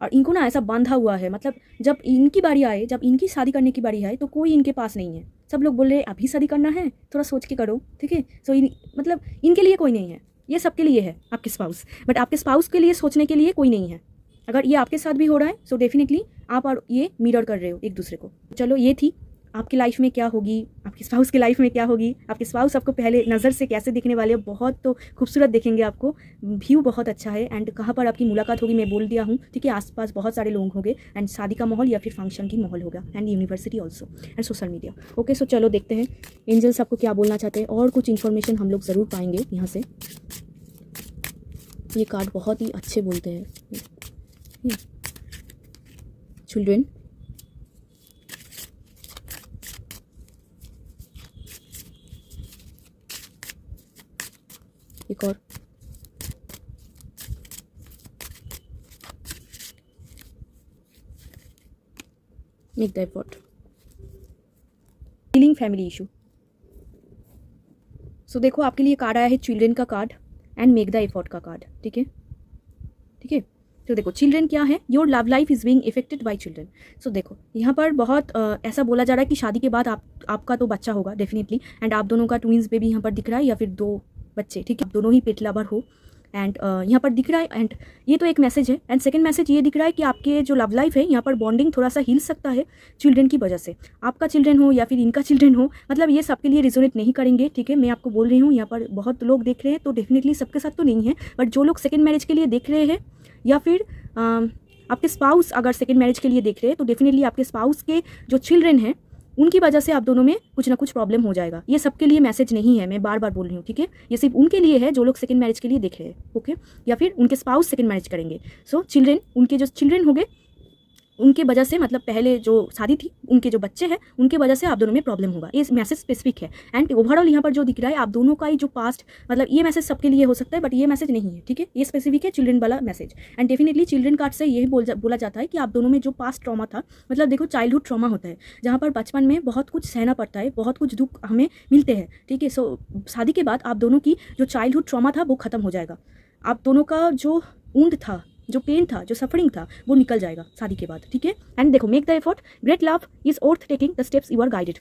और इनको ना ऐसा बांधा हुआ है। मतलब जब इनकी बारी आए, जब इनकी शादी करने की बारी आए, तो कोई इनके पास नहीं है। सब लोग बोल रहे अभी शादी करना है, थोड़ा सोच के करो, ठीक है। सो मतलब इनके लिए कोई नहीं है, ये सबके लिए है आपके स्पाउस, बट आपके स्पाउस के लिए सोचने के लिए कोई नहीं है। अगर ये आपके साथ भी हो रहा है, सो डेफिनेटली आप और ये मिरर कर रहे हो एक दूसरे को। चलो, ये थी आपकी लाइफ में क्या होगी, आपके स्पाउस की लाइफ में क्या होगी। आपके स्पाउस आपको पहले नज़र से कैसे दिखने वाले, बहुत तो खूबसूरत दिखेंगे, आपको व्यू बहुत अच्छा है। एंड कहाँ पर आपकी मुलाकात होगी मैं बोल दिया हूँ, ठीक है। आसपास बहुत सारे लोग होंगे, एंड शादी का माहौल या फिर फंक्शन की माहौल होगा, and university also, and social media. Okay, so चलो देखते हैं एंजल्स आपको क्या बोलना चाहते हैं, और कुछ इन्फॉर्मेशन हम लोग ज़रूर पाएंगे यहाँ से। ये कार्ड बहुत ही अच्छे बोलते हैं। चिल्ड्रेन, एक और, make the effort, healing family issue. So देखो आपके लिए कार्ड आया है चिल्ड्रेन का card and make the effort का कार्ड, ठीक है, ठीक है। तो देखो चिल्ड्रेन क्या है, your love life is being affected by children. So देखो यहाँ पर बहुत ऐसा बोला जा रहा है कि शादी के बाद आपका तो बच्चा होगा डेफिनेटली, एंड आप दोनों का ट्विंस बेबी यहाँ पर दिख रहा है, या फिर 2 बच्चे, ठीक है। आप दोनों ही पेट लवर हो, एंड यहाँ पर दिख रहा है। एंड ये तो एक मैसेज है, एंड सेकंड मैसेज ये दिख रहा है कि आपके जो लव लाइफ है यहाँ पर बॉन्डिंग थोड़ा सा हिल सकता है चिल्ड्रेन की वजह से। आपका चिल्ड्रेन हो या फिर इनका चिल्ड्रेन हो, मतलब ये सबके लिए रिजोनेट नहीं करेंगे, ठीक है। मैं आपको बोल रही हूँ यहाँ पर बहुत लोग देख रहे हैं, तो डेफिनेटली सबके साथ तो नहीं है, बट जो लोग सेकेंड मैरिज के लिए देख रहे हैं, या फिर आपके स्पाउस अगर सेकेंड मैरिज के लिए देख रहे हैं, तो डेफिनेटली आपके स्पाउस के जो चिल्ड्रेन हैं उनकी वजह से आप दोनों में कुछ ना कुछ प्रॉब्लम हो जाएगा। ये सबके लिए मैसेज नहीं है, मैं बार बार बोल रही हूँ, ठीक है। ये सिर्फ उनके लिए है जो लोग सेकंड मैरिज के लिए देख रहे हैं, ओके, या फिर उनके स्पाउस सेकंड मैरिज करेंगे। सो चिल्ड्रेन, उनके जो चिल्ड्रेन होंगे उनके वजह से, मतलब पहले जो शादी थी उनके जो बच्चे हैं उनके वजह से आप दोनों में प्रॉब्लम होगा। ये मैसेज स्पेसिफिक है, एंड ओवरऑल यहाँ पर जो दिख रहा है आप दोनों का ही जो पास्ट, मतलब ये मैसेज सबके लिए हो सकता है, बट ये मैसेज नहीं है, ठीक है। ये स्पेसिफिक है चिल्ड्रेन वाला message, and definitely children card से यही बोला जाता है कि आप दोनों में जो पास्ट ट्रॉमा था, मतलब देखो चाइल्डहुड ट्रॉमा होता है जहाँ पर बचपन में बहुत कुछ सहना पड़ता है, बहुत कुछ दुख हमें मिलते हैं, ठीक है। सो शादी के बाद आप दोनों की जो चाइल्डहुड ट्रॉमा था वो खत्म हो जाएगा। आप दोनों का जो ऊंड था, जो पेन था, जो सफरिंग था, वो निकल जाएगा शादी के बाद, ठीक है। एंड देखो, make the effort, great love is worth taking the steps you are guided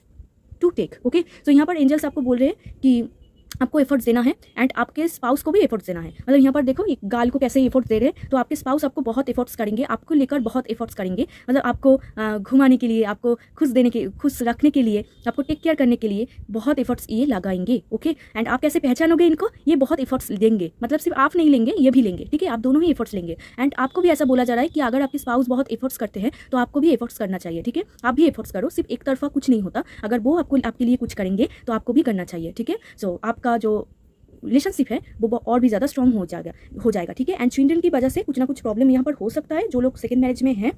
to take, okay. So यहाँ पर एंजल्स आपको बोल रहे हैं कि आपको एफर्ट्स देना है, एंड आपके स्पाउस को भी एफर्ट्स देना है। मतलब यहाँ पर देखो एक गाल को कैसे एफर्ट्स दे रहे हैं, तो आपके स्पाउस आपको बहुत एफर्ट्स करेंगे, आपको लेकर बहुत एफर्ट्स करेंगे। मतलब आपको घुमाने के लिए, आपको खुश रखने के लिए, आपको टेक केयर करने के लिए बहुत एफर्ट्स ये लगाएंगे, ओके। एंड आप कैसे पहचानोगे इनको, ये बहुत एफर्ट्स देंगे, मतलब सिर्फ आप नहीं लेंगे, ये भी लेंगे, ठीक है। आप दोनों ही एफर्ट्स लेंगे, एंड आपको भी ऐसा बोला जा रहा है कि अगर आपके स्पाउस बहुत एफर्ट्स करते हैं तो आपको भी एफर्ट्स करना चाहिए, ठीक है। आप भी एफर्ट्स करो, सिर्फ एक तरफा कुछ नहीं होता। अगर वो आपके लिए कुछ करेंगे तो आपको भी करना चाहिए, ठीक है। सो आपका जो रिलेशनशिप है वो और भी ज़्यादा स्ट्रॉन्ग हो जाएगा, ठीक है। एंड चिल्ड्रन की वजह से कुछ ना कुछ प्रॉब्लम यहाँ पर हो सकता है जो लोग सेकंड मैरिज में हैं,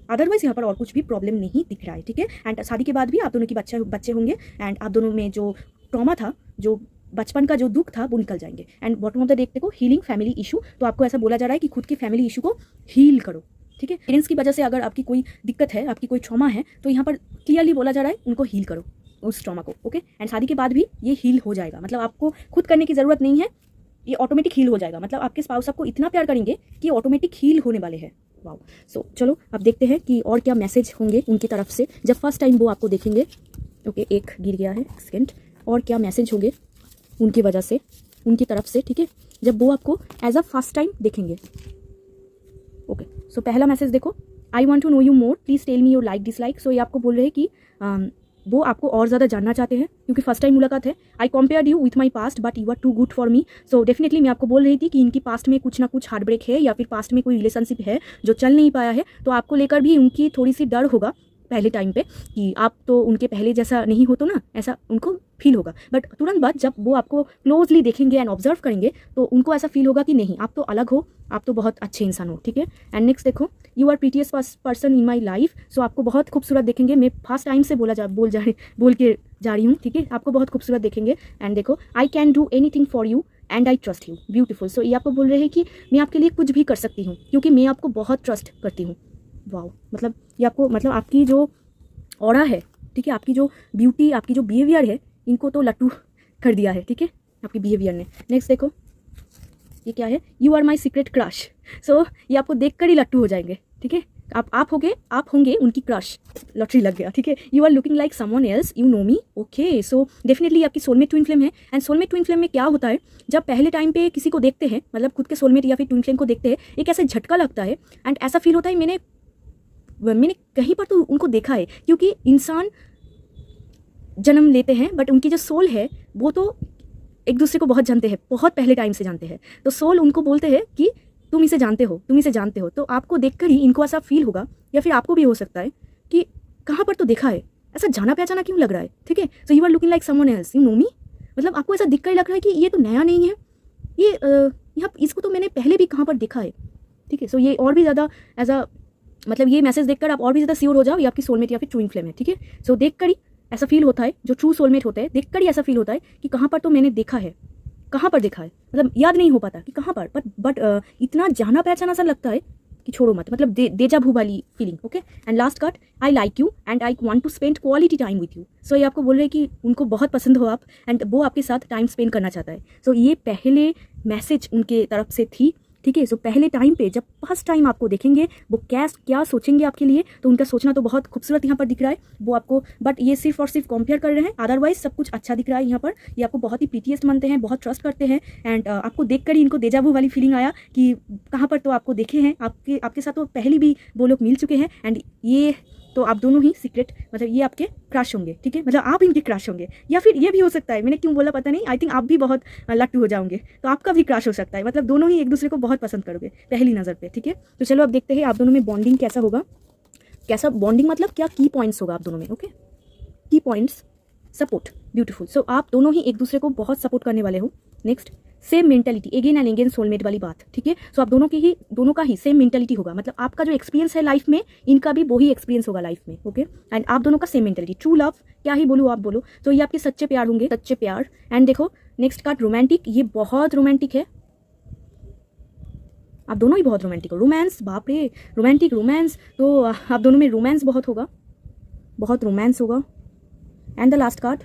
अदरवाइज यहाँ पर और कुछ भी प्रॉब्लम नहीं दिख रहा है, ठीक है। एंड शादी के बाद भी आप दोनों की बच्चे होंगे, एंड आप दोनों में जो ट्रॉमा था, जो बचपन का जो दुख था, वो निकल जाएंगे। And bottom of the deck देखो, हीलिंग फैमिली इशू, तो आपको ऐसा बोला जा रहा है कि खुद की फैमिली इशू को हील करो, ठीक है। पेरेंट्स की वजह से अगर आपकी कोई दिक्कत है, आपकी कोई ट्रॉमा है, तो यहाँ पर क्लियरली बोला जा रहा है उनको हील करो, उस ट्रॉमा को, ओके। एंड शादी के बाद भी ये हील हो जाएगा, मतलब आपको खुद करने की ज़रूरत नहीं है, ये ऑटोमेटिक हील हो जाएगा। मतलब आपके स्पाउस आपको इतना प्यार करेंगे कि ऑटोमेटिक हील होने वाले हैं। वाओ। सो चलो अब देखते हैं कि और क्या मैसेज होंगे उनकी तरफ से जब फर्स्ट टाइम वो आपको देखेंगे, ओके। एक गिर गया है, सेकेंड, और क्या मैसेज होंगे उनकी वजह से, उनकी तरफ से, ठीक है, जब वो आपको एज अ फर्स्ट टाइम देखेंगे, ओके। सो पहला मैसेज देखो, I want to know you more, please tell me your like dislike. So ये आपको बोल रहे हैं कि वो आपको और ज़्यादा जानना चाहते हैं क्योंकि फर्स्ट टाइम मुलाकात है। I compared you with my past but you are too good for me. So definitely मैं आपको बोल रही थी कि इनकी पास्ट में कुछ ना कुछ हार्ट ब्रेक है या फिर पास्ट में कोई रिलेशनशिप है जो चल नहीं पाया है, तो आपको लेकर भी उनकी थोड़ी सी डर होगा पहले टाइम पे कि आप तो उनके पहले जैसा नहीं हो, तो ना ऐसा उनको फील होगा। बट तुरंत बाद जब वो आपको क्लोजली देखेंगे एंड ऑब्जर्व करेंगे तो उनको ऐसा फील होगा कि नहीं, आप तो अलग हो, आप तो बहुत अच्छे इंसान हो, ठीक है। एंड नेक्स्ट देखो, you are prettiest person in my life. So आपको बहुत खूबसूरत देखेंगे। मैं फर्स्ट टाइम से बोल के जा रही हूँ, ठीक है। आपको बहुत खूबसूरत देखेंगे। एंड देखो, I can do anything for you and I trust you, beautiful. So ये आपको बोल रहे हैं कि मैं आपके लिए कुछ भी कर सकती हूँ क्योंकि मैं आपको बहुत ट्रस्ट करती हूँ। वाओ, मतलब ये आपको, मतलब आपकी जो ऑरा है, ठीक है, आपकी जो ब्यूटी, आपकी जो बिहेवियर है, इनको तो लट्टू कर दिया है, ठीक है, आपकी बिहेवियर ने। नेक्स्ट देखो, ये क्या है, you are my secret crush. So ये आपको देखकर ही लट्टू हो जाएंगे, ठीक है। आप होंगे उनकी क्रश, लॉटरी लग गया, ठीक है। You are looking like someone else, you know me, okay. So definitely आपकी सोलमेट ट्विन फ्लेम है। एंड सोलमेट ट्विन फ्लेम में क्या होता है, जब पहले टाइम पे किसी को देखते हैं, मतलब खुद के सोलमेट या फिर ट्विन फ्लेम को देखते हैं, एक ऐसा झटका लगता है एंड ऐसा फील होता है मैंने कहीं पर तो उनको देखा है, क्योंकि इंसान जन्म लेते हैं बट उनकी जो सोल है वो तो एक दूसरे को बहुत जानते हैं, बहुत पहले टाइम से जानते हैं। तो सोल उनको बोलते हैं कि तुम इसे जानते हो, तुम इसे जानते हो। तो आपको देखकर ही इनको ऐसा फील होगा, या फिर आपको भी हो सकता है कि कहाँ पर तो देखा है, ऐसा जाना पहचाना क्यों लग रहा है, ठीक है। So you are looking like someone else, you know me, मतलब आपको ऐसा दिखकर ही लग रहा है कि ये तो नया नहीं है, ये यहाँ इसको तो मैंने पहले भी कहाँ पर देखा है, ठीक है। सो ये और भी ज़्यादा ऐसा, मतलब ये मैसेज देखकर आप और भी ज़्यादा श्योर हो जाओ ये आपकी सोलमेट या फिर ट्विन फ्लेम है, ठीक है। सो देखकर ही ऐसा फील होता है, जो ट्रू सोलमेट होते हैं देखकर ही ऐसा फील होता है कि कहाँ पर तो मैंने देखा है, कहाँ पर देखा है, मतलब याद नहीं हो पाता कि कहाँ पर, बट इतना जाना पहचाना सा लगता है कि छोड़ो मत, मतलब देजा भू वाली feeling, okay. And last card, I like you and I want to spend quality time with you. So ये आपको बोल रहे हैं कि उनको बहुत पसंद हो आप एंड वो आपके साथ टाइम स्पेंड करना चाहता है। सो ये पहले मैसेज उनके तरफ से थी, ठीक है। सो पहले टाइम पे जब फर्स्ट टाइम आपको देखेंगे वो क्या सोचेंगे आपके लिए, तो उनका सोचना तो बहुत खूबसूरत यहाँ पर दिख रहा है वो आपको, बट ये सिर्फ और सिर्फ कंपेयर कर रहे हैं, अदरवाइज सब कुछ अच्छा दिख रहा है यहाँ पर। ये आपको बहुत ही प्रीटीएस्ट मानते हैं, बहुत ट्रस्ट करते हैं एंड आपको देखकर ही इनको देजावू वाली फीलिंग आया कि कहाँ पर तो आपको देखे हैं, आपके साथ तो पहले भी वो लोग मिल चुके हैं। एंड ये तो आप दोनों ही सीक्रेट, मतलब ये आपके क्रश होंगे, ठीक है, मतलब आप इनके क्रश होंगे, या फिर ये भी हो सकता है, मैंने क्यों बोला पता नहीं, आई थिंक आप भी बहुत लट्टू हो जाओगे तो आपका भी क्रश हो सकता है, मतलब दोनों ही एक दूसरे को बहुत पसंद करोगे पहली नज़र पे, ठीक है। तो चलो अब देखते हैं आप दोनों में बॉन्डिंग कैसा होगा, कैसा बॉन्डिंग, मतलब क्या की पॉइंट्स होगा आप दोनों में, ओके। की पॉइंट्स, सपोर्ट, ब्यूटीफुल। सो आप दोनों ही एक दूसरे को बहुत सपोर्ट करने वाले हो। Next, same mentality, again and again soulmate वाली बात, ठीक है। सो आप दोनों का ही सेम मेंटालिटी होगा, मतलब आपका जो एक्सपीरियंस है लाइफ में, इनका भी वही एक्सपीरियंस होगा लाइफ में, ओके। एंड आप दोनों का सेम मेंटालिटी, ट्रू लव, क्या ही बोलूँ आप बोलो, तो ये आपके सच्चे प्यार होंगे, सच्चे प्यार। एंड देखो नेक्स्ट कार्ड, रोमांटिक, ये बहुत रोमांटिक है, आप दोनों ही बहुत रोमांटिक हो। रोमांस, बाप रे, रोमांटिक रोमांस, तो आप दोनों में रोमांस बहुत होगा, बहुत रोमांस होगा। And the last card,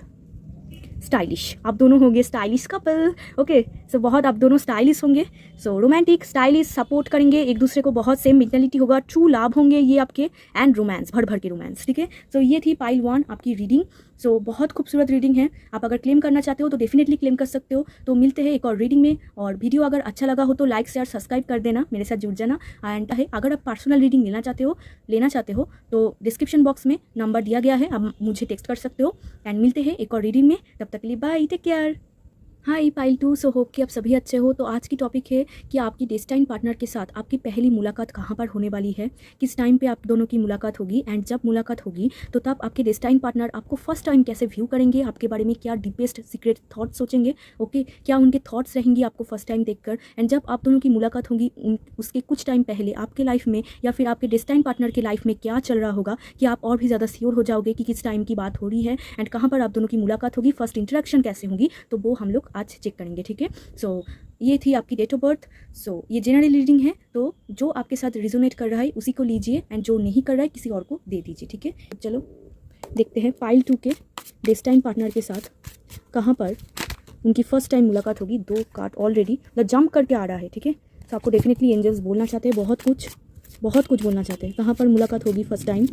stylish, आप दोनों होंगे स्टाइलिश कपल, ओके। सो बहुत आप दोनों स्टाइलिश होंगे, सो रोमांटिक, स्टाइलिश, सपोर्ट करेंगे एक दूसरे को, बहुत सेम मेंटालिटी होगा, ट्रू लव होंगे ये आपके, एंड रोमांस, भर भर के रोमांस, ठीक है। सो ये थी पाइल 1 आपकी रीडिंग। सो बहुत खूबसूरत रीडिंग है, आप अगर क्लेम करना चाहते हो तो डेफिनेटली क्लेम कर सकते हो। तो मिलते हैं एक और रीडिंग में, और वीडियो अगर अच्छा लगा हो तो लाइक शेयर सब्सक्राइब कर देना, मेरे साथ जुड़ जाना। एंड अगर आप पर्सनल रीडिंग लेना चाहते हो तो डिस्क्रिप्शन बॉक्स में नंबर दिया गया है, आप मुझे टेक्स्ट कर सकते हो। एंड मिलते हैं एक और रीडिंग में, तब तक के लिए बाय, टेक केयर। हाय पाइल 2, सो होप कि आप सभी अच्छे हो। तो आज की टॉपिक है कि आपकी डेस्टाइन पार्टनर के साथ आपकी पहली मुलाकात कहाँ पर होने वाली है, किस टाइम पे आप दोनों की मुलाकात होगी, एंड जब मुलाकात होगी तो तब आपके डेस्टाइन पार्टनर आपको फर्स्ट टाइम कैसे व्यू करेंगे, आपके बारे में क्या डीपेस्ट सीक्रेट थॉट्स सोचेंगे, ओके, क्या उनके थॉट्स रहेंगी आपको फर्स्ट टाइम देखकर। एंड जब आप दोनों की मुलाकात होगी उसके कुछ टाइम पहले आपके लाइफ में या फिर आपके डेस्टाइन पार्टनर के लाइफ में क्या चल रहा होगा, कि आप और भी ज़्यादा श्योर हो जाओगे कि किस टाइम की बात हो रही है एंड कहाँ पर आप दोनों की मुलाकात होगी, फर्स्ट इंटरेक्शन कैसे होगी, तो वो हम लोग आज चेक करेंगे, ठीक है। सो ये थी आपकी डेट ऑफ बर्थ। सो ये जनरल रीडिंग है, तो जो आपके साथ रिजोनेट कर रहा है उसी को लीजिए, एंड जो नहीं कर रहा है किसी और को दे दीजिए, ठीक है। चलो देखते हैं पाइल 2 के डेस्टाइन पार्टनर के साथ कहाँ पर उनकी फर्स्ट टाइम मुलाकात होगी। 2 कार्ड ऑलरेडी जंप करके आ रहा है, ठीक है। तो आपको डेफिनेटली एंजल्स बोलना चाहते हैं, बहुत कुछ बोलना चाहते हैं। कहाँ पर मुलाकात होगी first time,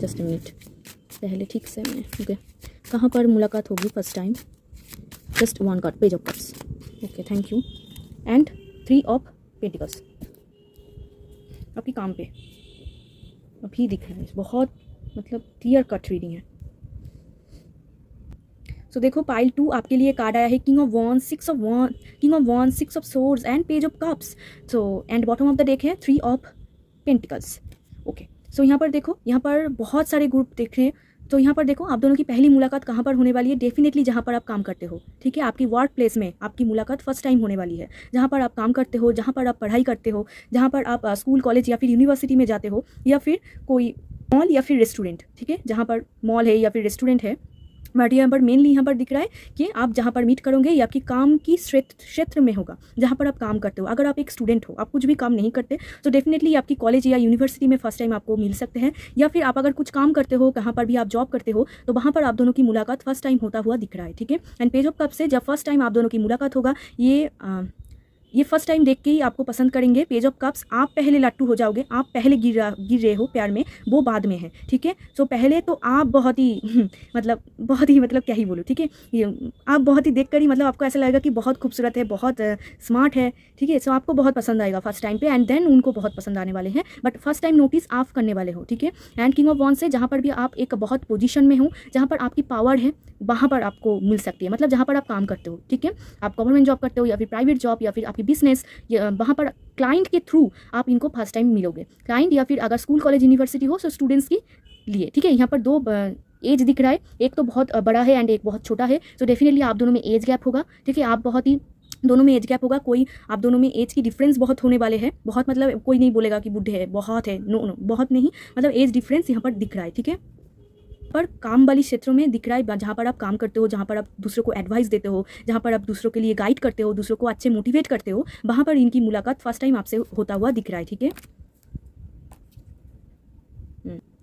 just a minute, पहले ठीक से मैं, ओके, कहाँ पर मुलाकात होगी first time, just 1 card, page of cups, okay, thank you. And 3 of pentacles, आपकी काम पे अभी दिख रहा है, बहुत मतलब क्लियर कट रीडिंग है। सो देखो पाइल 2 आपके लिए कार्ड आया है king of wands, six of swords and page of cups. So and bottom of the deck है 3 ऑफ पेंटिकल्स। ओके, सो यहाँ पर देखो, यहाँ पर बहुत सारे ग्रुप देख रहे हैं। तो यहाँ पर देखो आप दोनों की पहली मुलाकात कहाँ पर होने वाली है? डेफिनेटली जहाँ पर आप काम करते हो, ठीक है, आपकी वर्क प्लेस में आपकी मुलाकात फर्स्ट टाइम होने वाली है। जहाँ पर आप काम करते हो, जहाँ पर आप पढ़ाई करते हो, जहाँ पर आप स्कूल कॉलेज या फिर यूनिवर्सिटी में जाते हो, या फिर कोई मॉल या फिर रेस्टोरेंट, ठीक है, जहाँ पर मॉल है या फिर रेस्टोरेंट है। बट यहाँ पर मेनली यहाँ पर दिख रहा है कि आप जहाँ पर मीट करोगे ये आपकी काम की क्षेत्र में होगा, जहाँ पर आप काम करते हो। अगर आप एक स्टूडेंट हो, आप कुछ भी काम नहीं करते, तो डेफिनेटली आपकी कॉलेज या यूनिवर्सिटी में फर्स्ट टाइम आपको मिल सकते हैं। या फिर आप अगर कुछ काम करते हो, कहाँ पर भी आप जॉब करते हो, तो वहाँ पर आप दोनों की मुलाकात फर्स्ट टाइम होता हुआ दिख रहा है, ठीक है। एंड पेज ऑफ कप से जब फर्स्ट टाइम आप दोनों की मुलाकात होगा, ये फर्स्ट टाइम देख के ही आपको पसंद करेंगे। पेज ऑफ कप्स, आप पहले लट्टू हो जाओगे, आप पहले गिर रहे हो प्यार में, वो बाद में है, ठीक है। सो पहले तो आप बहुत ही मतलब क्या ही बोलूँ, ठीक है, ये आप बहुत ही देखकर ही मतलब आपको ऐसा लगेगा कि बहुत खूबसूरत है, बहुत स्मार्ट है, ठीक है। सो आपको बहुत पसंद आएगा फर्स्ट टाइम पे, एंड देन उनको बहुत पसंद आने वाले हैं, बट फर्स्ट टाइम नोटिस आप करने वाले हो, ठीक है। एंड किंग ऑफ वॉन्ड्स से जहाँ पर भी आप एक बहुत पोजीशन में हो, जहाँ पर आपकी पावर है, वहाँ पर आपको मिल सकती है, मतलब जहाँ पर आप काम करते हो, ठीक है, आप गवर्नमेंट जॉब करते हो या फिर प्राइवेट जॉब या फिर आपकी बिजनेस, वहाँ पर क्लाइंट के थ्रू आप इनको फर्स्ट टाइम मिलोगे। क्लाइंट या फिर अगर स्कूल कॉलेज यूनिवर्सिटी हो, सो स्टूडेंट्स के लिए, ठीक है। यहाँ पर 2 एज दिख रहा है, एक तो बहुत बड़ा है एंड एक बहुत छोटा है। सो डेफिनेटली आप दोनों में एज गैप होगा, ठीक है, आप बहुत ही दोनों में एज गैप होगा। कोई आप दोनों में एज की डिफरेंस बहुत होने वाले हैं, बहुत मतलब कोई नहीं बोलेगा कि बुढ़े है, बहुत है, नो बहुत नहीं, मतलब एज डिफरेंस यहाँ पर दिख रहा है, ठीक है। पर काम वाली क्षेत्रों में दिख रहा है, जहाँ पर आप काम करते हो, जहाँ पर आप दूसरों को एडवाइस देते हो, जहाँ पर आप दूसरों के लिए गाइड करते हो, दूसरों को अच्छे मोटिवेट करते हो, वहाँ पर इनकी मुलाकात फर्स्ट टाइम आपसे होता हुआ दिख रहा है, ठीक है।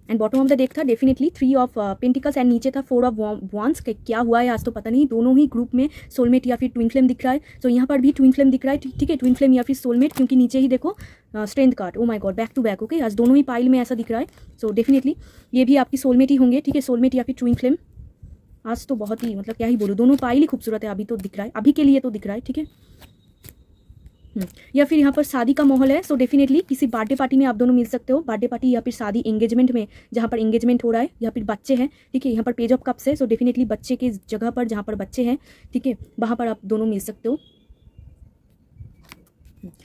And bottom of the deck था डेफिनेटली 3 ऑफ पेंटिकल्स एंड नीचे था 4 ऑफ वॉन्ड्स। क्या हुआ है आज तो पता नहीं, दोनों ही ग्रुप में सोलमेट या फिर ट्विन फ्लेम दिख रहा है। सो यहाँ पर भी ट्विन फ्लेम दिख रहा है, ठीक है, ट्विन फ्लेम या फिर सोलमेट, क्योंकि नीचे ही देखो strength card, oh my god, back to back. Okay, आज दोनों ही पाइल में ऐसा दिख रहा है। सो डेफिनेटली ये भी आपकी सोलमेट ही होंगे, ठीक है, सोलमेट या फिर ट्विन फ्लेम। आज तो बहुत ही मतलब क्या ही बोलूँ, दोनों पाइल ही खूबसूरत है, अभी तो दिख रहा है, अभी के लिए तो दिख रहा है, ठीक है। या फिर यहाँ पर शादी का माहौल है। सो डेफिनेटली किसी बर्थडे पार्टी में आप दोनों मिल सकते हो, बर्थडे पार्टी या फिर शादी एंगेजमेंट में, जहाँ पर एंगेजमेंट हो रहा है, या फिर बच्चे हैं, ठीक है। यहाँ पर पेज ऑफ कप्स है, सो डेफिनेटली बच्चे के जगह पर जहाँ पर बच्चे हैं, ठीक है, वहाँ पर आप दोनों मिल सकते हो।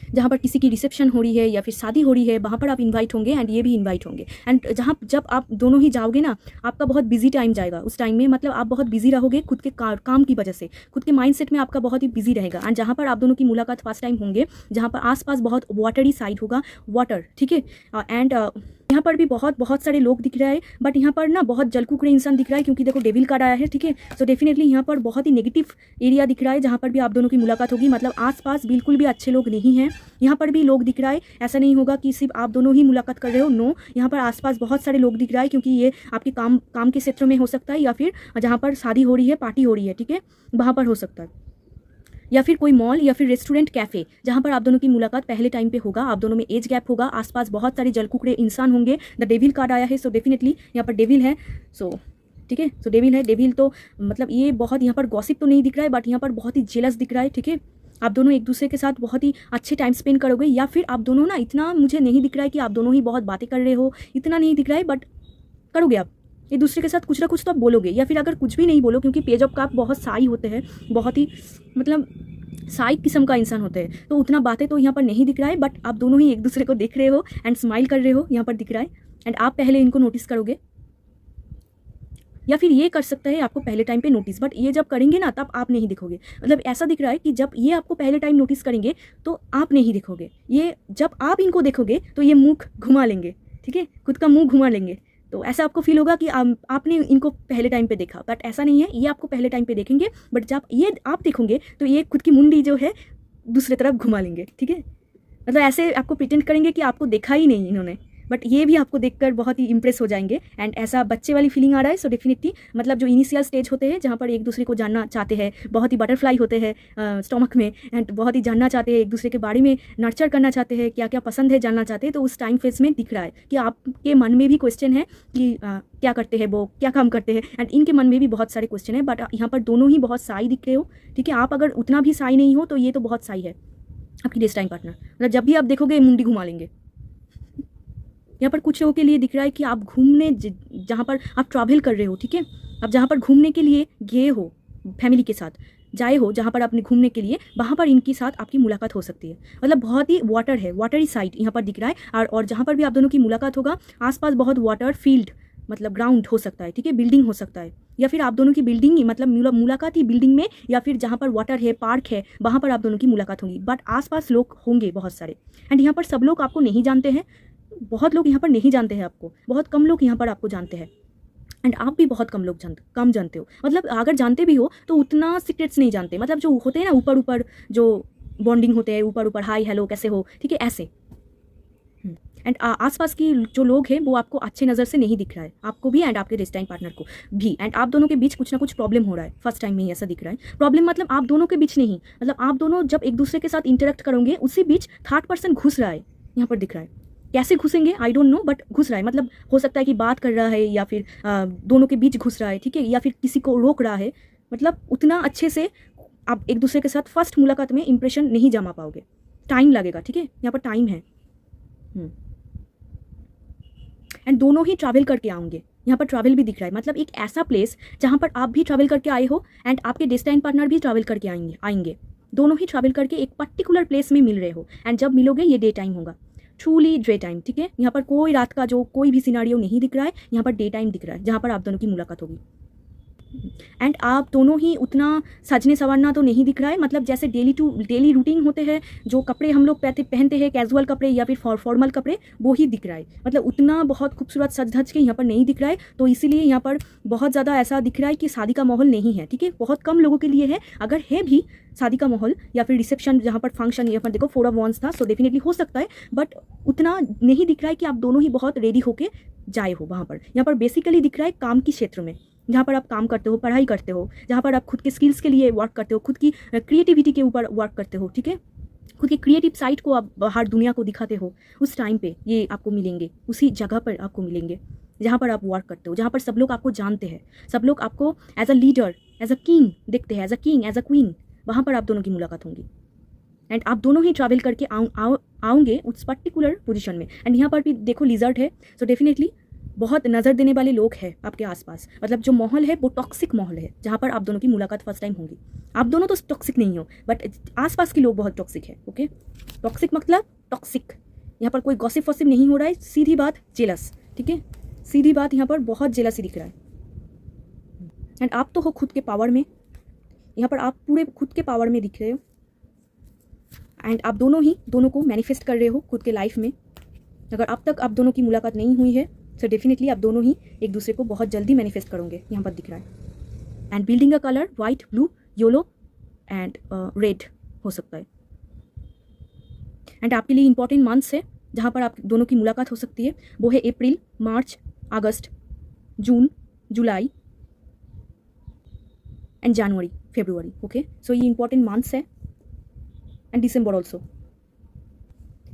जहाँ पर किसी की रिसेप्शन हो रही है या फिर शादी हो रही है, वहाँ पर आप इनवाइट होंगे एंड ये भी इनवाइट होंगे। एंड जब आप दोनों ही जाओगे ना, आपका बहुत बिजी टाइम जाएगा उस टाइम में, मतलब आप बहुत बिजी रहोगे खुद के काम की वजह से, खुद के माइंडसेट में आपका बहुत ही बिजी रहेगा। एंड जहाँ पर आप दोनों की मुलाकात फर्स्ट टाइम होंगे, जहाँ पर आसपास बहुत वाटरी साइड होगा, वाटर, ठीक है। एंड यहाँ पर भी बहुत सारे लोग दिख रहे हैं, बट यहाँ पर ना बहुत जलकुकड़े इंसान दिख रहा है, क्योंकि देखो डेविल कार्ड आया है, ठीक है। सो डेफिनेटली यहाँ पर बहुत ही नेगेटिव एरिया दिख रहा है, जहाँ पर भी आप दोनों की मुलाकात होगी, मतलब आसपास बिल्कुल भी अच्छे लोग नहीं हैं। यहाँ पर भी लोग दिख रहा है, ऐसा नहीं होगा कि सिर्फ आप दोनों ही मुलाकात कर रहे हो, नो, यहाँ पर आसपास बहुत सारे लोग दिख रहा है, क्योंकि ये आपके काम के क्षेत्र में हो सकता है, या फिर जहाँ पर शादी हो रही है, पार्टी हो रही है, ठीक है, वहाँ पर हो सकता है, या फिर कोई मॉल या फिर रेस्टोरेंट, कैफे, जहाँ पर आप दोनों की मुलाकात पहले टाइम पे होगा। आप दोनों में एज गैप होगा, आसपास बहुत सारे जलकुकड़े इंसान होंगे। द डेविल कार्ड आया है, सो डेफिनेटली यहाँ पर डेविल है, सो ठीक है, सो डेविल है। डेविल तो मतलब ये बहुत, यहाँ पर गॉसिप तो नहीं दिख रहा है, बट यहाँ पर बहुत ही जेलस दिख रहा है, ठीक है। आप दोनों एक दूसरे के साथ बहुत ही अच्छे टाइम स्पेंड करोगे, या फिर आप दोनों ना, इतना मुझे नहीं दिख रहा है कि आप दोनों ही बहुत बातें कर रहे हो, इतना नहीं दिख रहा है, बट करोगे आप एक दूसरे के साथ कुछ ना कुछ तो आप बोलोगे, या फिर अगर कुछ भी नहीं बोलो, क्योंकि पेज ऑफ कप बहुत साई होते हैं, बहुत ही मतलब साइक किस्म का इंसान होते हैं, तो उतना बातें तो यहाँ पर नहीं दिख रहा है, बट आप दोनों ही एक दूसरे को देख रहे हो एंड स्माइल कर रहे हो, यहाँ पर दिख रहा है। एंड आप पहले इनको नोटिस करोगे, या फिर ये कर सकता है आपको पहले टाइम पे नोटिस, बट ये जब करेंगे ना तब आप नहीं दिखोगे। मतलब ऐसा दिख रहा है कि जब ये आपको पहले टाइम नोटिस करेंगे तो आप नहीं दिखोगे, ये जब आप इनको देखोगे तो ये मुँह घुमा लेंगे, ठीक है, खुद का मुँह घुमा लेंगे, तो ऐसा आपको फील होगा कि आपने इनको पहले टाइम पे देखा, बट ऐसा नहीं है, ये आपको पहले टाइम पे देखेंगे, बट जब ये आप देखोगे तो ये खुद की मुंडी जो है दूसरी तरफ घुमा लेंगे, ठीक है। मतलब ऐसे आपको प्रिटेंड करेंगे कि आपको देखा ही नहीं इन्होंने, बट ये भी आपको देखकर बहुत ही इंप्रेस हो जाएंगे। एंड ऐसा बच्चे वाली फीलिंग आ रहा है। सो डेफिनेटली मतलब जो इनिशियल स्टेज होते हैं, जहाँ पर एक दूसरे को जानना चाहते हैं, बहुत ही बटरफ्लाई होते हैं स्टमक में, एंड बहुत ही जानना चाहते हैं एक दूसरे के बारे में, नर्चर करना चाहते हैं, क्या क्या पसंद है जानना चाहते हैं, तो उस टाइम फेज में दिख रहा है कि आपके मन में भी क्वेश्चन है कि क्या करते हैं वो, क्या काम करते हैं, एंड इनके मन में भी बहुत सारे क्वेश्चन है, बट यहाँ पर दोनों ही बहुत साई दिख रहे हो, ठीक है। आप अगर उतना भी साई नहीं हो तो ये तो बहुत साई है आपकी डेस्टाइन पार्टनर, मतलब जब भी आप देखोगे मुंडी घुमा लेंगे। यहाँ पर कुछ लोगों के लिए दिख रहा है कि आप घूमने जहाँ पर आप ट्रैवल कर रहे हो, ठीक है, आप जहाँ पर घूमने के लिए गए हो, फैमिली के साथ जाए हो, जहाँ पर आपने घूमने के लिए, वहाँ पर इनके साथ आपकी मुलाकात हो सकती है। मतलब बहुत ही वाटर है, वाटरी साइड यहाँ पर दिख रहा है। और जहाँ पर भी आप दोनों की मुलाकात होगा आसपास बहुत वाटर, फील्ड मतलब ग्राउंड हो सकता है, ठीक है, बिल्डिंग हो सकता है, या फिर आप दोनों की बिल्डिंग ही मतलब मुलाकात ही बिल्डिंग में, या फिर जहाँ पर वाटर है, पार्क है, वहाँ पर आप दोनों की मुलाकात होगी। बट आसपास लोग होंगे बहुत सारे, एंड यहाँ पर सब लोग आपको नहीं जानते हैं, बहुत लोग यहाँ पर नहीं जानते हैं आपको, बहुत कम लोग यहाँ पर आपको जानते हैं, एंड आप भी बहुत कम लोग कम जानते हो। मतलब अगर जानते भी हो तो उतना सीक्रेट्स नहीं जानते, मतलब जो होते हैं ना ऊपर ऊपर जो बॉन्डिंग होते हैं, ऊपर ऊपर हाय हेलो कैसे हो, ठीक है, ऐसे। एंड आसपास की जो लोग हैं वो आपको अच्छे नज़र से नहीं दिख रहा है, आपको भी एंड आपके डेस्टाइन पार्टनर को भी। एंड आप दोनों के बीच कुछ ना कुछ प्रॉब्लम हो रहा है, फर्स्ट टाइम में ही ऐसा दिख रहा है। प्रॉब्लम मतलब आप दोनों के बीच नहीं, मतलब आप दोनों जब एक दूसरे के साथ इंटरेक्ट करोगे उसी बीच थर्ड पर्सन घुस रहा है, यहाँ पर दिख रहा है। कैसे घुसेंगे आई डोंट नो, बट घुस रहा है। मतलब हो सकता है कि बात कर रहा है, या फिर दोनों के बीच घुस रहा है, ठीक है, या फिर किसी को रोक रहा है। मतलब उतना अच्छे से आप एक दूसरे के साथ फर्स्ट मुलाकात में इंप्रेशन नहीं जमा पाओगे, टाइम लगेगा, ठीक है, यहाँ पर टाइम है। एंड दोनों ही ट्रैवल करके आएंगे, यहाँ पर ट्रैवल भी दिख रहा है। मतलब एक ऐसा प्लेस जहाँ पर आप भी ट्रैवल करके आए हो एंड आपके डेस्टाइन पार्टनर भी ट्रैवल करके आएंगे, दोनों ही ट्रैवल करके एक पर्टिकुलर प्लेस में मिल रहे हो। एंड जब मिलोगे ये डे टाइम होगा, ट्रूली डे टाइम, ठीक है। यहाँ पर कोई रात का जो कोई भी सिनारियो नहीं दिख रहा है, यहाँ पर डे टाइम दिख रहा है जहाँ पर आप दोनों की मुलाकात होगी। एंड आप दोनों ही उतना सजने संवरना तो नहीं दिख रहा है, मतलब जैसे डेली रूटीन होते हैं जो कपड़े हम लोग पहनते हैं, कैजुअल कपड़े या फिर फॉर्मल कपड़े, वो ही दिख रहा है। मतलब उतना बहुत खूबसूरत सज धज के यहाँ पर नहीं दिख रहा है। तो इसीलिए यहाँ पर बहुत ज़्यादा ऐसा दिख रहा है कि शादी का माहौल नहीं है, ठीक है, बहुत कम लोगों के लिए है। अगर है भी शादी का माहौल या फिर रिसेप्शन जहाँ पर फंक्शन, यहाँ पर देखो 4 ऑफ वॉन्ड्स था, सो डेफिनेटली हो सकता है, बट उतना नहीं दिख रहा है कि आप दोनों ही बहुत रेडी होके जाए हो वहाँ पर। यहाँ पर बेसिकली दिख रहा है काम की क्षेत्र में, जहाँ पर आप काम करते हो, पढ़ाई करते हो, जहाँ पर आप खुद के स्किल्स के लिए वर्क करते हो, खुद की क्रिएटिविटी के ऊपर वर्क करते हो, ठीक है, खुद की क्रिएटिव साइड को आप बाहर दुनिया को दिखाते हो, उस टाइम पे ये आपको मिलेंगे, उसी जगह पर आपको मिलेंगे जहाँ पर आप वर्क करते हो, जहाँ पर सब लोग आपको जानते हैं, सब लोग आपको as a leader, as a king देखते हैं, as a king, as a queen, वहाँ पर आप दोनों की मुलाकात होंगी। एंड आप दोनों ही ट्रैवल करके आओगे उस पर्टिकुलर पोजीशन में। एंड यहाँ पर भी देखो लिजर्ट है, सो डेफिनेटली बहुत नज़र देने वाले लोग हैं आपके आसपास। मतलब जो माहौल है वो टॉक्सिक माहौल है जहाँ पर आप दोनों की मुलाकात फर्स्ट टाइम होगी। आप दोनों तो टॉक्सिक नहीं हो, बट आसपास के लोग बहुत टॉक्सिक है, ओके। टॉक्सिक मतलब टॉक्सिक, यहाँ पर कोई गॉसिप वॉसिप नहीं हो रहा है, सीधी बात जेलस, ठीक है, सीधी बात, यहाँ पर बहुत जेलसी दिख रहा है। एंड आप तो हो खुद के पावर में, यहाँ पर आप पूरे खुद के पावर में दिख रहे हो। एंड आप दोनों को मैनिफेस्ट कर रहे हो खुद के लाइफ में। अगर अब तक आप दोनों की मुलाकात नहीं हुई है तो डेफिनेटली आप दोनों ही एक दूसरे को बहुत जल्दी मैनिफेस्ट करोगे, यहाँ पर दिख रहा है। एंड बिल्डिंग का colour white, blue, yellow and red हो सकता है। एंड आपके लिए इंपॉर्टेंट मंथ्स है जहाँ पर आप दोनों की मुलाकात हो सकती है, वो है अप्रैल, मार्च, अगस्त, जून, जुलाई and January, February, okay. So ये इंपॉर्टेंट मंथ्स है, एंड दिसंबर ऑल्सो।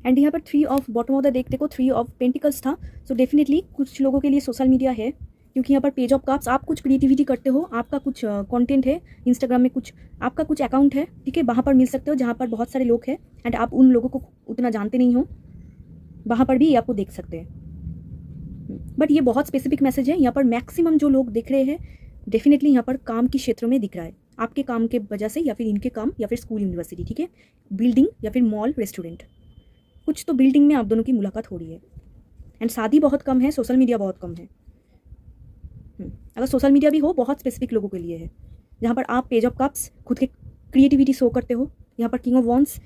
एंड यहाँ पर 3 of bottom of the deck देखो 3 ऑफ पेंटिकल्स था। सो डेफिनेटली कुछ लोगों के लिए सोशल मीडिया है, क्योंकि यहाँ पर पेज ऑफ कप्स, आप कुछ क्रिएटिविटी करते हो, आपका कुछ कंटेंट है इंस्टाग्राम में, कुछ आपका कुछ अकाउंट है, ठीक है, वहाँ पर मिल सकते हो जहाँ पर बहुत सारे लोग हैं एंड आप उन लोगों को उतना जानते नहीं हो, वहाँ पर भी ये आपको देख सकते हैं। बट ये बहुत स्पेसिफिक मैसेज है, यहाँ पर मैक्सिमम जो लोग देख रहे हैं डेफिनेटली यहाँ पर काम की क्षेत्र में दिख रहा है, आपके काम के वजह से, या फिर इनके काम, या फिर स्कूल, यूनिवर्सिटी, ठीक है, बिल्डिंग या फिर मॉल, रेस्टोरेंट, कुछ तो बिल्डिंग में आप दोनों की मुलाकात हो रही है। एंड शादी बहुत कम है, सोशल मीडिया बहुत कम है। अगर सोशल मीडिया भी हो, बहुत स्पेसिफिक लोगों के लिए है, जहाँ पर आप पेज ऑफ कप्स खुद के क्रिएटिविटी शो करते हो, यहाँ पर किंग ऑफ वॉन्ड्स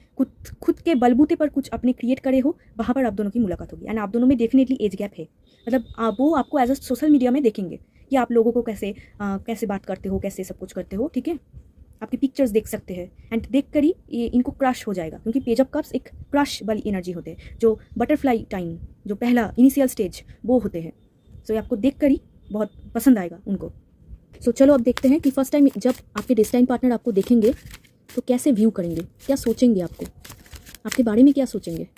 खुद के बलबूते पर कुछ अपने क्रिएट करे हो, वहाँ पर आप दोनों की मुलाकात होगी। एंड आप दोनों में डेफिनेटली एज गैप है, मतलब वो आपको एज अ सोशल मीडिया में देखेंगे कि आप लोगों को कैसे बात करते हो, कैसे सब कुछ करते हो, ठीक है, आपकी पिक्चर्स देख सकते हैं। एंड देख कर ही ये इनको क्रश हो जाएगा, क्योंकि पेज ऑफ कप्स एक क्रश वाली एनर्जी होते हैं, जो बटरफ्लाई टाइम, जो पहला इनिशियल स्टेज वो होते हैं। सो ये आपको देख कर ही बहुत पसंद आएगा उनको। सो चलो अब देखते हैं कि फर्स्ट टाइम जब आपके डेस्टाइन पार्टनर आपको देखेंगे तो कैसे व्यू करेंगे, क्या सोचेंगे, आपके बारे में क्या सोचेंगे।